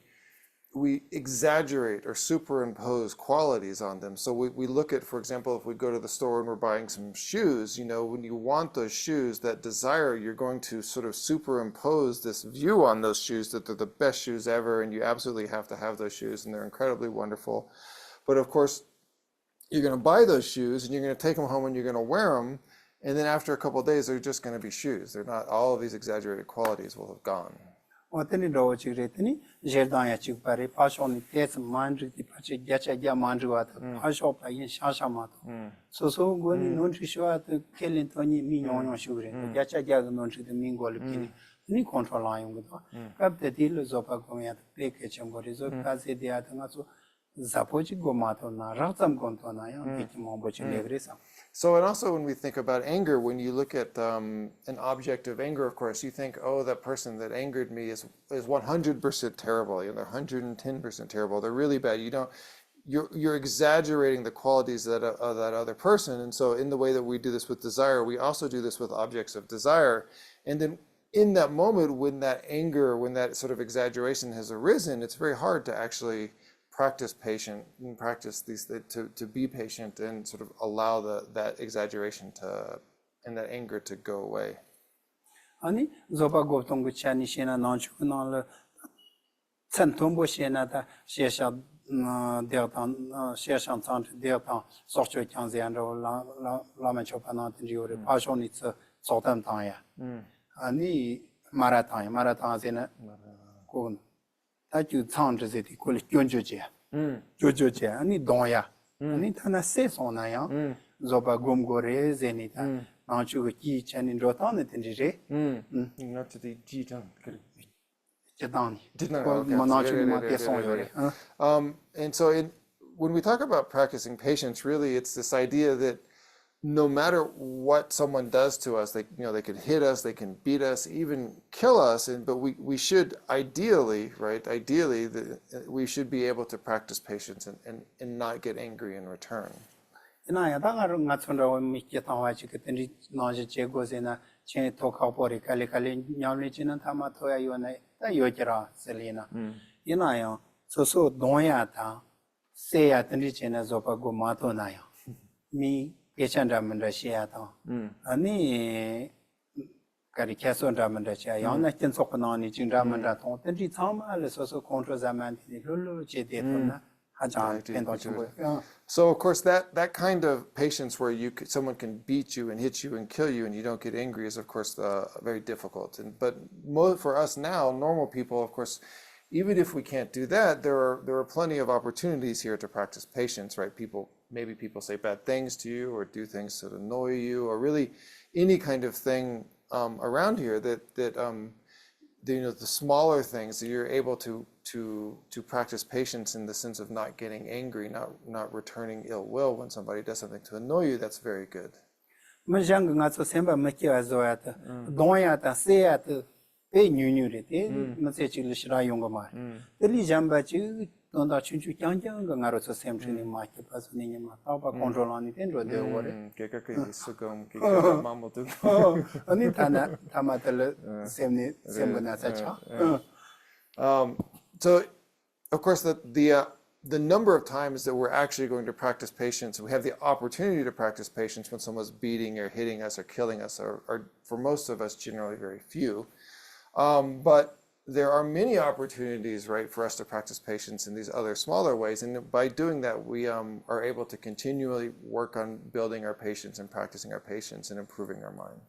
exaggerate or superimpose qualities on them. So we look at, for example, if we go to the store and we're buying some shoes, when you want those shoes, that desire, you're going to sort of superimpose this view on those shoes that they're the best shoes ever and you absolutely have to have those shoes and they're incredibly wonderful. But of course, you're going to buy those shoes and you're going to take them home and you're going to wear them. And then after a couple of days, they're just going to be shoes. They're not, all of these exaggerated qualities will have gone. Otani do chigretani jerdanya chigpare pashoni tes mandri ti pache gacha ga mandri wata pasho pa yin shasha mato so goni nonchi shwa to kelen toni mi nyon shugre gacha ga nonchi de mingol kini ni control ayung do kap de dil zopa ko ya pe ke chem gore zo kaze de atanga so zapochi go mato na ratsam konto na ya ke mombo chi legresa. So, and also when we think about anger, when you look at an object of anger, of course, you think, oh, that person that angered me is 100% terrible. They're 110% terrible. They're really bad. You're exaggerating the qualities of that other person. And so in the way that we do this with desire, we also do this with objects of desire. And then in that moment, when that anger, when that sort of exaggeration has arisen, it's very hard to actually practice to be patient and sort of allow that exaggeration and that anger to go away. Ani zopa goptong chani shena nanchu na Santombo shena ta shesha dertan sheshan sant dertan sorcho kyanzian la manchopana tinjore pashoni sotam tanya. Ani marathon zena kun 다 주창지지 콜 견조제 조조제 아니 동야 아니 타나 세소나야 zoba gomgore zenita 나주고 기 전인 로탄에 된지제 not to the Jitan. 제단이 Okay. 나주고 마테 손요래 And so when we talk about practicing patience, really it's this idea that no matter what someone does to us, they can hit us, they can beat us, even kill us, but we should ideally, right? Ideally, we should be able to practice patience and not get angry in return. 이나야 당하로 나천라고 미께 당와지 그때니 나지 제고세나 제 토카보리 칼리칼리 냐올리지는 타마토야 요네 다 요지라 셀리나 이나야 소소 동야타 세야 던지체나 조바고 마토나요 미 예찬라면다 시야다 아니 가리캐선라면다 시야 야나 iten속나니 진라면다 통 던지 참알 소소 컨트롤자만티 룰루 제데토나 So of course that kind of patience where someone can beat you and hit you and kill you and you don't get angry is of course very difficult. But for us now, normal people, of course, even if we can't do that, there are plenty of opportunities here to practice patience, right? Maybe people say bad things to you or do things that annoy you, or really any kind of thing around here that the smaller things that you're able to practice patience in the sense of not getting angry, not returning ill will when somebody does something to annoy you. That's very good. So, of course, the number of times that we're actually going to practice patience, we have the opportunity to practice patience when someone's beating or hitting us or killing us, are for most of us generally very few. But there are many opportunities, right, for us to practice patience in these other smaller ways. And by doing that, we are able to continually work on building our patience and practicing our patience and improving our mind.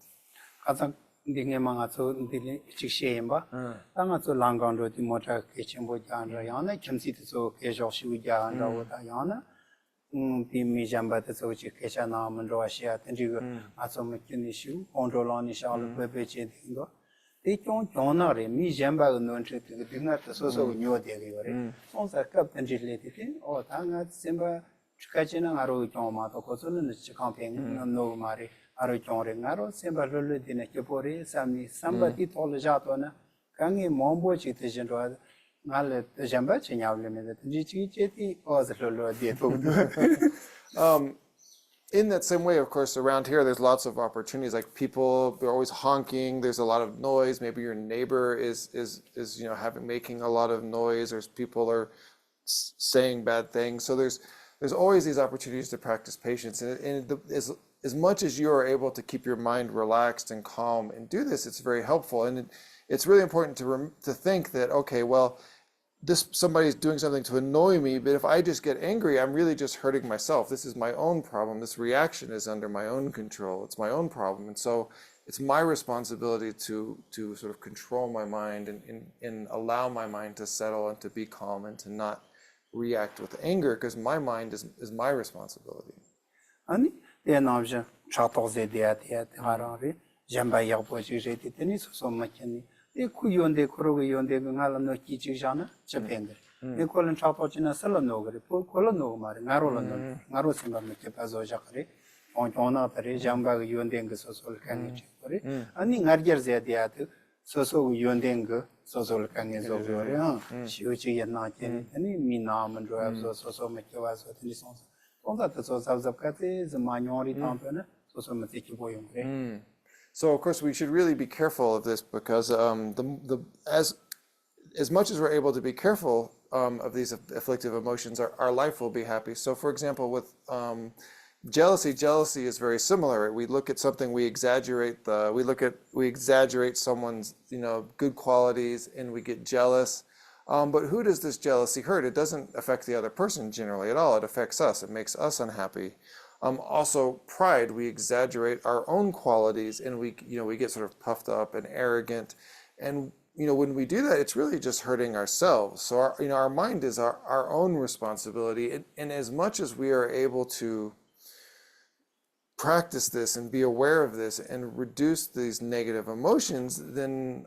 Dinge mangaso dili chishemba tangaso langando di mota kechembo janra yana chimsi so kejo shu janra wada yana di mi jamba so chi kecha na mando asia tendigo aso mekini shu controlani shal bebe che dingo de chong re mi jamba non che de dinga so nyo de re so sa kap tendile de o tanga semba chikachena aro chong ma to ko so ne chikampeng no mari aro chongre ngaro semba lolo dine kepori samni sambati tol jato na kangi mombo chi te jendo ngale jamba chenyawle me de chi cheti oz lolo de to In that same way, of course, around here, there's lots of opportunities. Like they're always honking. There's a lot of noise. Maybe your neighbor is making a lot of noise, or people are saying bad things. So there's always these opportunities to practice patience, and as much as you are able to keep your mind relaxed and calm and do this, it's very helpful. And it's really important to think that, okay, well, somebody's doing something to annoy me, but if I just get angry, I'm really just hurting myself. This is my own problem. This reaction is under my own control. It's my own problem. And so it's my responsibility to sort of control my mind and allow my mind to settle and to be calm and to not react with anger, because my mind is my responsibility. Denavja chatoze deatia harari jamba yapoji reti tenis so machani e kuyonde korogo yonde ngala no kichi jana chapende e kolan chatochina sala nogre po kolan no mari ngaro simba me kepazo jakre ona tare jamba yonde ngo so kangi chore ani ngarger zediat so yonde ngo so kangi zo gore ha shiuchi yana chen ani mina mandro so me kewazo tenis So of course we should really be careful of this, because as much as we're able to be careful of these afflictive emotions, our life will be happy. So for example, with jealousy is very similar. We look at something, we exaggerate someone's good qualities, and we get jealous. But who does this jealousy hurt? It doesn't affect the other person generally at all. It affects us. It makes us unhappy. Also, pride. We exaggerate our own qualities, and we get sort of puffed up and arrogant. And when we do that, it's really just hurting ourselves. So our mind is our own responsibility. And as much as we are able to practice this and be aware of this and reduce these negative emotions, then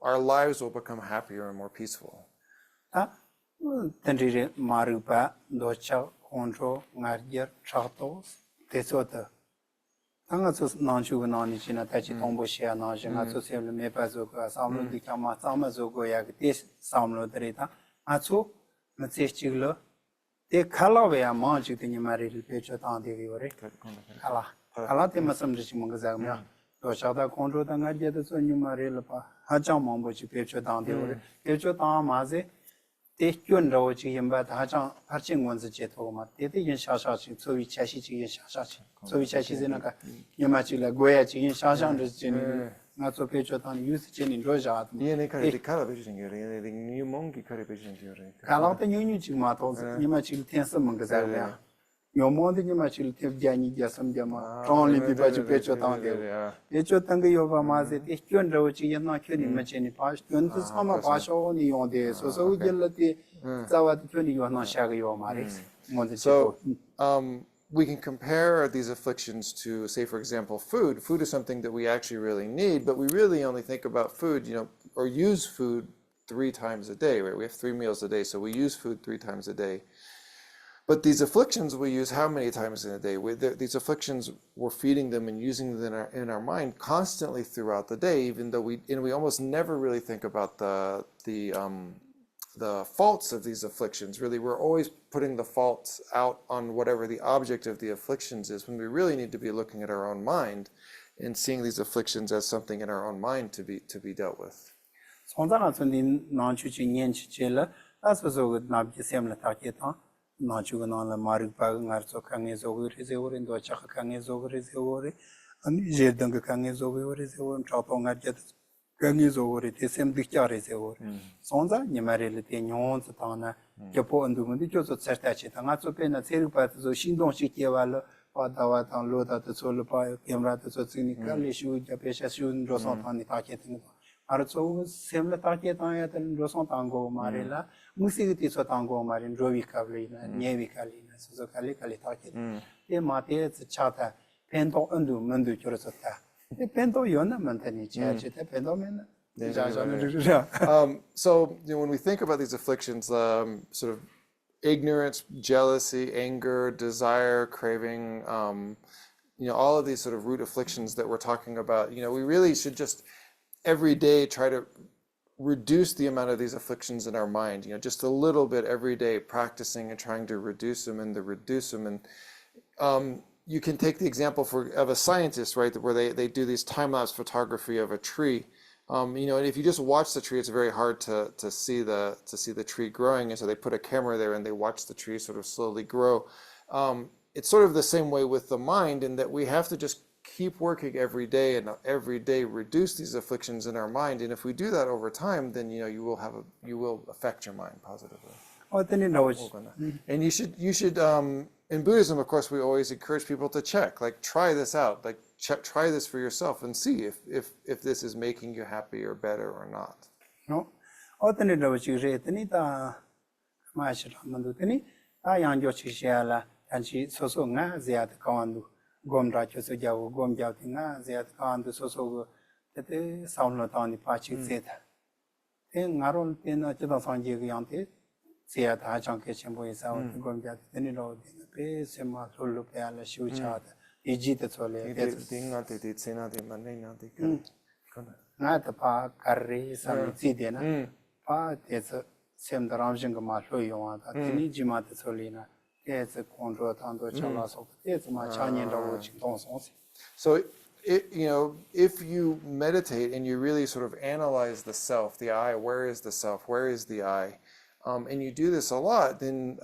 our lives will become happier and more peaceful. Tendiri marupa docha control ngarjer chatos tesota. Tangasus nanchu nani china tachi tombo shia nanju natsu semle mepazoka samlo dikama samazogo yak tes samlo dreta atsu natsechiglo te kalawe ya manju tini maril pecho tandi vore kala te masam richi mangazagmya docha da control tangaje da so nyumaril pa hajam mambo chi pecho tandi vore pecho tamaze They couldn't know what you but Hajang Haching one's a jet home. They didn't shashachi, so we chashi in shashachi. So we chashi in a Yamachila, Goyachi in Shashan, not so pechotan, use chin in Roja. The calibrating the new monkey calibrating theory. Kalata Unichi matters, Yamachil Tensam Gazavia. Your more than Yamachil Tiani Jasam Yama, only people to pechotan there. Pechotanga Yova Mazi, they couldn't know what you not killing much any pash, and the summer pash only on there. So we get the Zawat 20 you are not shaggy or Maris. So we can compare these afflictions to, say, for example, food. Food is something that we actually really need, but we really only think about food, or use food 3 times a day, right? We have 3 meals a day, so we use food 3 times a day. But these afflictions we use how many times in a day? These afflictions, we're feeding them and using them in our mind constantly throughout the day, even though we almost never really think about the faults of these afflictions. Really, we're always putting the faults out on whatever the object of the afflictions is, when we really need to be looking at our own mind and seeing these afflictions as something in our own mind to be dealt with. Nachuganala Maripag Narso Kanges over his over in Dochaka Kanges over his over and Jedanga Kanges over his over and Chaponga Jet Kanges over it, the same picture is over. Sonza, Yamarility, Nyon Satana, Japo and Dumundi Joseph Sertachet, and that's open at Seripat, so she don't shit Yavala, Padawat and Loda the Solopa, Camera, the Sotsinically, Shu, Japesha, Shu, Rosan, and the targeting. Arso similar target and Rosantango Marilla, Musiti Sotango Marin, Rovi Cavalina, Nevi Calina, so Calicali target. The Mate, the Chata, Pento Undu, Mundu Jurosota. The Pento Yona Montani Church, the Pendomen. So when we think about these afflictions, sort of ignorance, jealousy, anger, desire, craving, all of these sort of root afflictions that we're talking about, we really should just every day try to reduce the amount of these afflictions in our mind, just a little bit every day, practicing and trying to reduce them. And you can take the example of a scientist, right, where they do these time-lapse photography of a tree. And if you just watch the tree, it's very hard to see the tree growing. And so they put a camera there and they watch the tree sort of slowly grow. It's sort of the same way with the mind, in that we have to just keep working every day and every day reduce these afflictions in our mind. And if we do that over time, then you will affect your mind positively. And you should in Buddhism, of course, we always encourage people to check, like, try this out, like try this for yourself and see if this is making you happy or better or not. No, Gomra Chosajaw, Gomjatina, Zat Khan, the Soso, the Saunatani Pachi Zeta. Then Naron in a Chitasanji Giante, Seat Hachan Kitchen Boys out, Gomjat, Tenino, the Pace, and Matulu Pala, Shoe Chat, Ejita Sole, Thing not it, Sena de Manena, not the Pa, Carri, some Sidena, Pa, it's a Sem the Ramjanga Matloyo, Tinijimat Solina. It's a control under Chalas of it's my Chinese language. So, if you meditate and you really sort of analyze the self, the I, where is the self, where is the I, and you do this a lot, then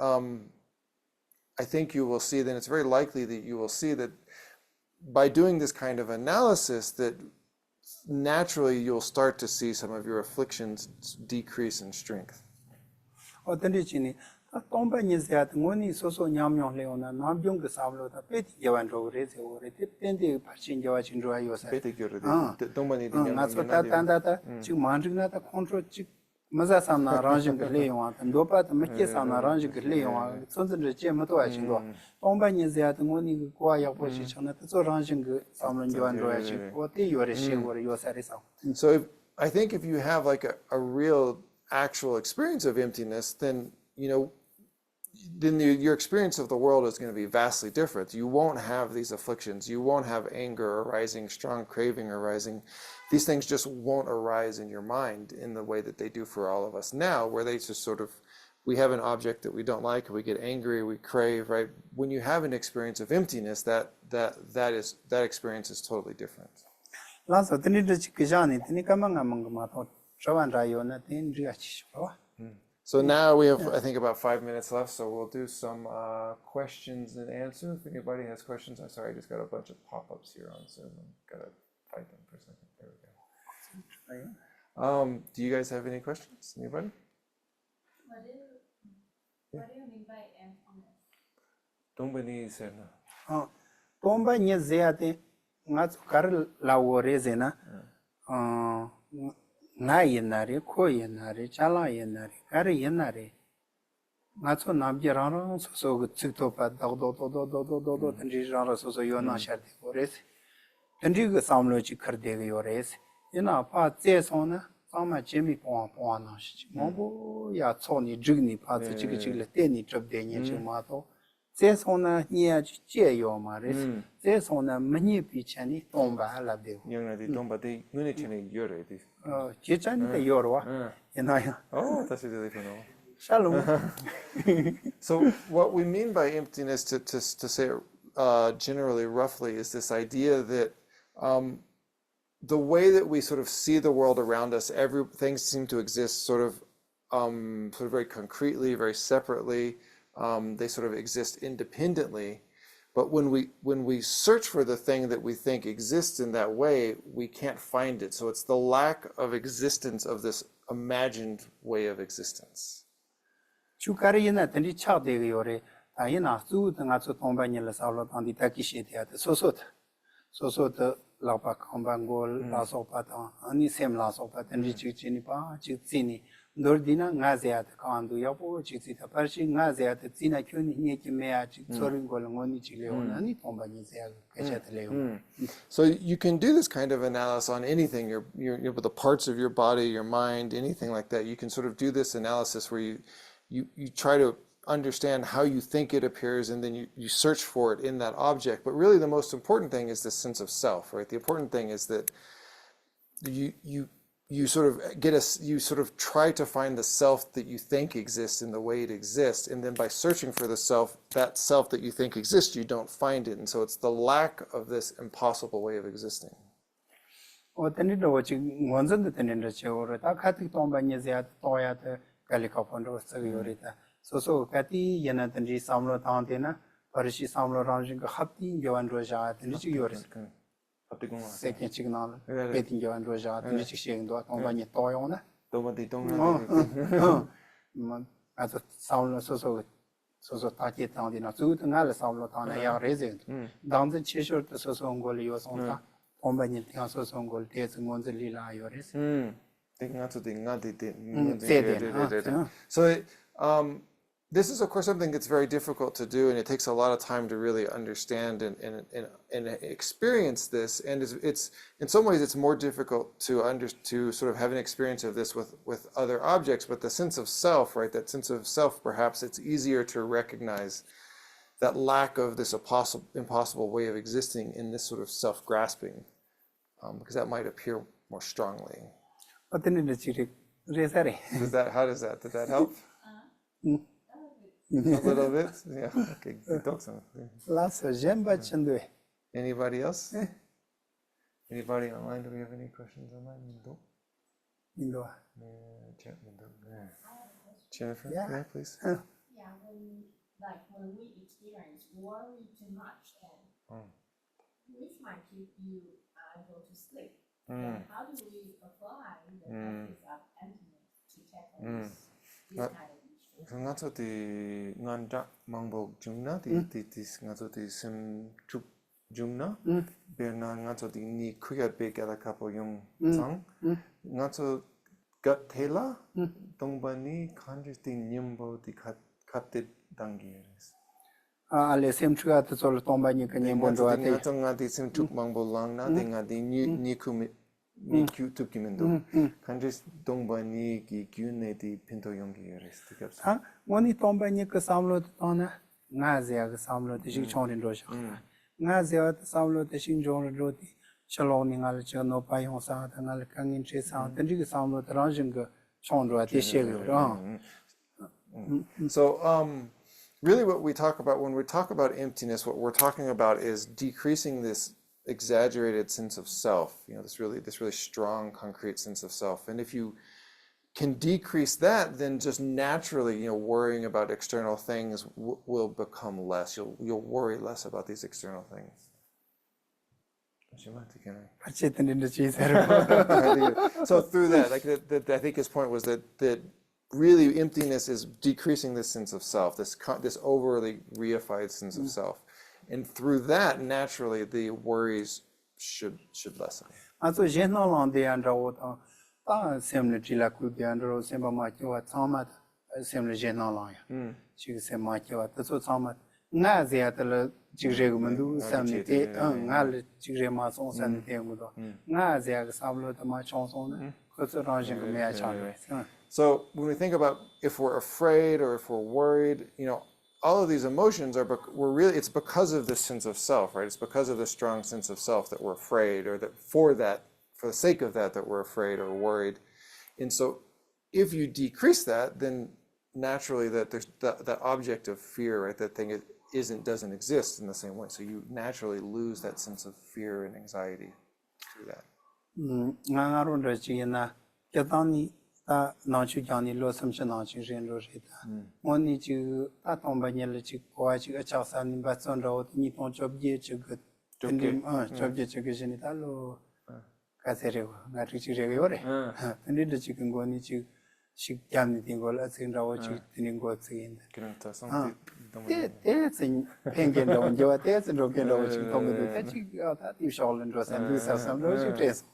I think you will see, then it's very likely that you will see that by doing this kind of analysis, that naturally you'll start to see some of your afflictions decrease in strength. Tomba Nizat, Moni, so Yamyon Leona, Namjung Samlo, the Petty Javandro, Reze, Tependi, Pachin Javachin Royosa. That's what that and that, Chimandrinata control Chik Mazasana Ranjing Leon, and Dopa, the Makisana Ranjing Leon, Sonson the Chemato, Tomba Nizat, Moni, Quaya position, that's all Ranjing Samlon Javandro, what you are a shame or your satisfaction. So I think if you have like a real actual experience of emptiness, then your experience of the world is going to be vastly different. You won't have these afflictions. You won't have anger arising, strong craving arising. These things just won't arise in your mind in the way that they do for all of us now, where they just sort of, we have an object that we don't like, we get angry, we crave, right? When you have an experience of emptiness, that experience is totally different. So now we have, I think, about 5 minutes left, so we'll do some questions and answers. If anybody has questions, I'm sorry, I just got a bunch of pop-ups here on Zoom. I've got to fight them for a second. There we go. Do you guys have any questions? Anybody? What do you mean by emptiness? Dombani said no. Tomba Nizate, not Karl Laworezena. Na yenare, ko yenare, chala yenare, kare yenare. Natso nabjerano, so tsuktopa, do, tenjara, so yona sharte ores. Tenjiga samlochi kardega yores. Yena pa tsesona, sama jemi poana, mobo ya tsoni jigni pa chigla teni trabdeni chimato. Tsesona nia jeyo mares. Tsesona mani pichani tomba alabde. Young lady, tomba de unichini yore. Chichan the Yorwa. Oh, that's really fun. Shalom. So what we mean by emptiness, to say it generally, roughly, is this idea that the way that we sort of see the world around us, things seem to exist sort of very concretely, very separately. They sort of exist independently. But when we search for the thing that we think exists in that way, we can't find it. So it's the lack of existence of this imagined way of existence. Chukarina tendi chade yore. Ayena su tanga so tomba nyela sawlo tandi takishi teate. Sosot lapa kambangol la sopata. Ani sem la sopata tendi chichini pa chichini. Dordina ngazeat kandu yapo chitsita parshi ngazeat tsina kyuni nyeki mea chitsoringol ngoni chileona ani tomba nyezea kachatleona. So you can do this kind of analysis on anything, the parts of your body, your mind, anything like that. You can sort of do this analysis where you try to understand how you think it appears, and then you search for it in that object. But really the most important thing is the sense of self, right? The important thing is that you sort of try to find the self that you think exists in the way it exists, and then by searching for the self, that self that you think exists, you don't find it, and so it's the lack of this impossible way of existing. So kati yana tanji samlo tantena parishi samlo ranjing hapti jawan roja tanji yores. Second signal, betting you and Roja, and shing do on Toyona. As a sound so taki town in a suit and other sound on resident. Down the Cheshire to Sosongolios on Ombany Sosongol, Tes and Gonzalila Yoris. So this is, of course, something that's very difficult to do, and it takes a lot of time to really understand and experience this. And it's in some ways it's more difficult to sort of have an experience of this with other objects. But the sense of self, right? That sense of self, perhaps it's easier to recognize that lack of this impossible way of existing in this sort of self-grasping, because that might appear more strongly. But then Did that help? A little bit? Yeah. Okay. Talk some. Anybody else? Anybody online? Do we have any questions online? Jennifer? Yeah, please. Yeah, when we experience worry too much, and which might keep you go to sleep. Then how do we apply the practice of emptiness to tackle this kind of issue? nga tso ti ngan ja mangbo jungna ti nga tso ti sim chup jungna berna nga tso ti ni kuyat be kala kapo yung sang nga tso gat thela tongba ni kanji ti nyimbo ti kapte dangi res ale sem chuga to sol tomba ni kanye bondo ate nga tso nga ti sim chup mangbo lang na ti nga ti ni kumi ni kyu tup kimendo kanji tongba ni ki kyu ne ti pinto yongi res ti kapsa ngoni tomba ni ka samlo to na nga zia ka samlo te shi chong rin ro sha nga zia ta samlo te shin jong ro ti chalo ni nga le cha no pa yong sa ta nga le kang in che sa ten ji ka samlo ta rang jing ka chong ro te she ge ro So really what we talk about when we talk about emptiness, what we're talking about is decreasing this exaggerated sense of self, this really strong concrete sense of self. And if you can decrease that, then just naturally worrying about external things will become less. You'll worry less about these external things. So through that, like I think his point was that really emptiness is decreasing this sense of self, this overly reified sense of self, and through that naturally the worries should lessen. Also general on the under ta semle tila ku de under semba ma ki wa tsama semle general on chi semma ki wa ta so tsama nga zia ta le ji re gu mendu samne te nga le ji re ma song san te mu do nga zia ga samlo ta ma chong song ne ko so rang jing me ya cha So when we think about if we're afraid or if we're worried, all of these emotions it's because of this sense of self, right? It's because of the strong sense of self that we're afraid, or that for the sake of that we're afraid or worried. And so if you decrease that, then naturally there's that object of fear, right? That thing doesn't exist in the same way. So you naturally lose that sense of fear and anxiety through that. ta na chu jang ni lo sam chen na chu ren ro re ta mo ni chu ta tong ba ni le chu ko chu a cha sa ni ba son ro ni tong chob ye chu ge chob ye chu ge ni ta lo ka se re nga ri chu re yo re ni de chu ngo ni chu shi jam ni ting go la sin ro chu tin go sin 그런다 te sin pen gen ro jo te sin ro gen ro chu tong ge ta chu ta ti shol ren ro san lu sa sam ro chu tes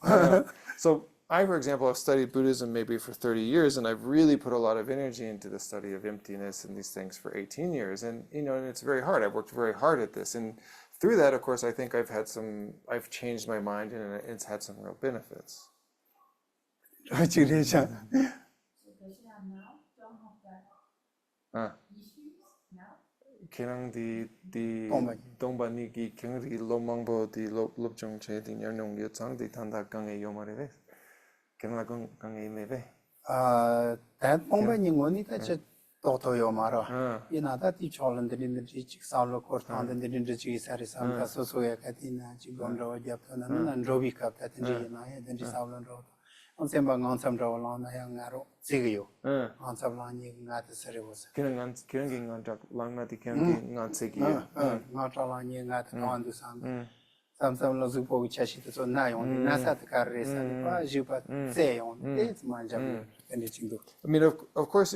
So I, for example, have studied Buddhism maybe for 30 years, and I've really put a lot of energy into the study of emptiness and these things for 18 years. And, and it's very hard. I've worked very hard at this. And through that, of course, I think I've changed my mind, and it's had some real benefits. So does it have now? Don't have that issues now? 그냥 동반이기 경리 로망보 디 롭종 제디 연용 요청 디 단다 강에 요마레베 그냥 강에 메베 ta tong ba ni ngoni ta che to yo ma ro ina ta ti cholan de ni ji chi sa lo kor tan de ni ji sa ri sam ka so so ya ka ti na ji gon ro ja ta na na ro bi ka ta ti ji na ya de ji sa lo ro on sem ba ngon sam ro la na ya nga ro ji ge yo on sam la ni nga ta se re wo sa 그냥 ngan tak lang na ti kyan ngan segi nga ta la ni nga ta ngon du sam sam lo zu po cha shi to na yong na sa ta ka re sa pa ji pa se yong te ma ja ni ching do I mean, of course,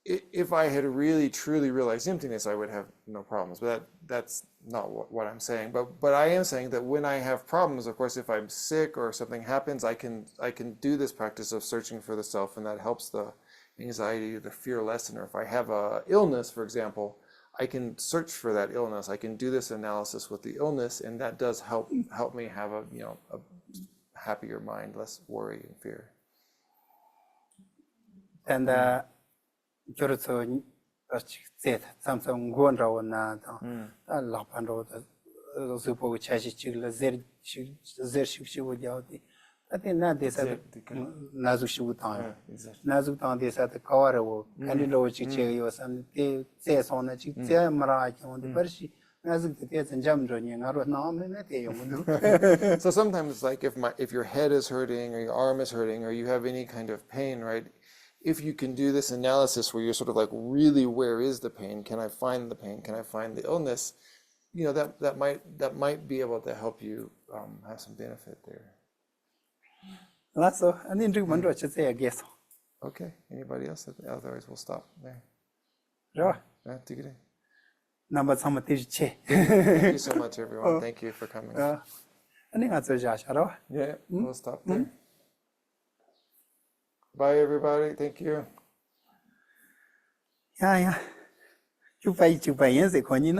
if I had really truly realized emptiness, I would have no problems. But that's not what I'm saying. But I am saying that when I have problems, of course, if I'm sick or something happens, I can do this practice of searching for the self, and that helps the anxiety, the fear lessen. Or if I have a illness, for example, I can search for that illness. I can do this analysis with the illness, and that does help me have a happier mind, less worry and fear. And Jorso said Samsung Gon Raw na la pan ro su po cha shi chi la zer shi wo ja ti ta te na de sa na zu shi wo ta na zu ta de sa ta ka wa ro kan lo chi che yo san te se so na chi che ma ra ki on de par shi na zu te te jam ro ni nga ro na me te yo mu So sometimes like if your head is hurting or your arm is hurting or you have any kind of pain, right? If you can do this analysis where you're sort of like, really, where is the pain? Can I find the pain? Can I find the illness? That might be able to help you have some benefit there. So, and then do one I guess. Okay. Anybody else? Otherwise, we'll stop there. Rồi, Take it in. number some che. Thank you so much, everyone. Thank you for coming. Anh ấy ngồi chơi rồi. Yeah, we'll stop there. Bye, everybody. Thank you. Yeah. Chụp bài yên sẽ có nhìn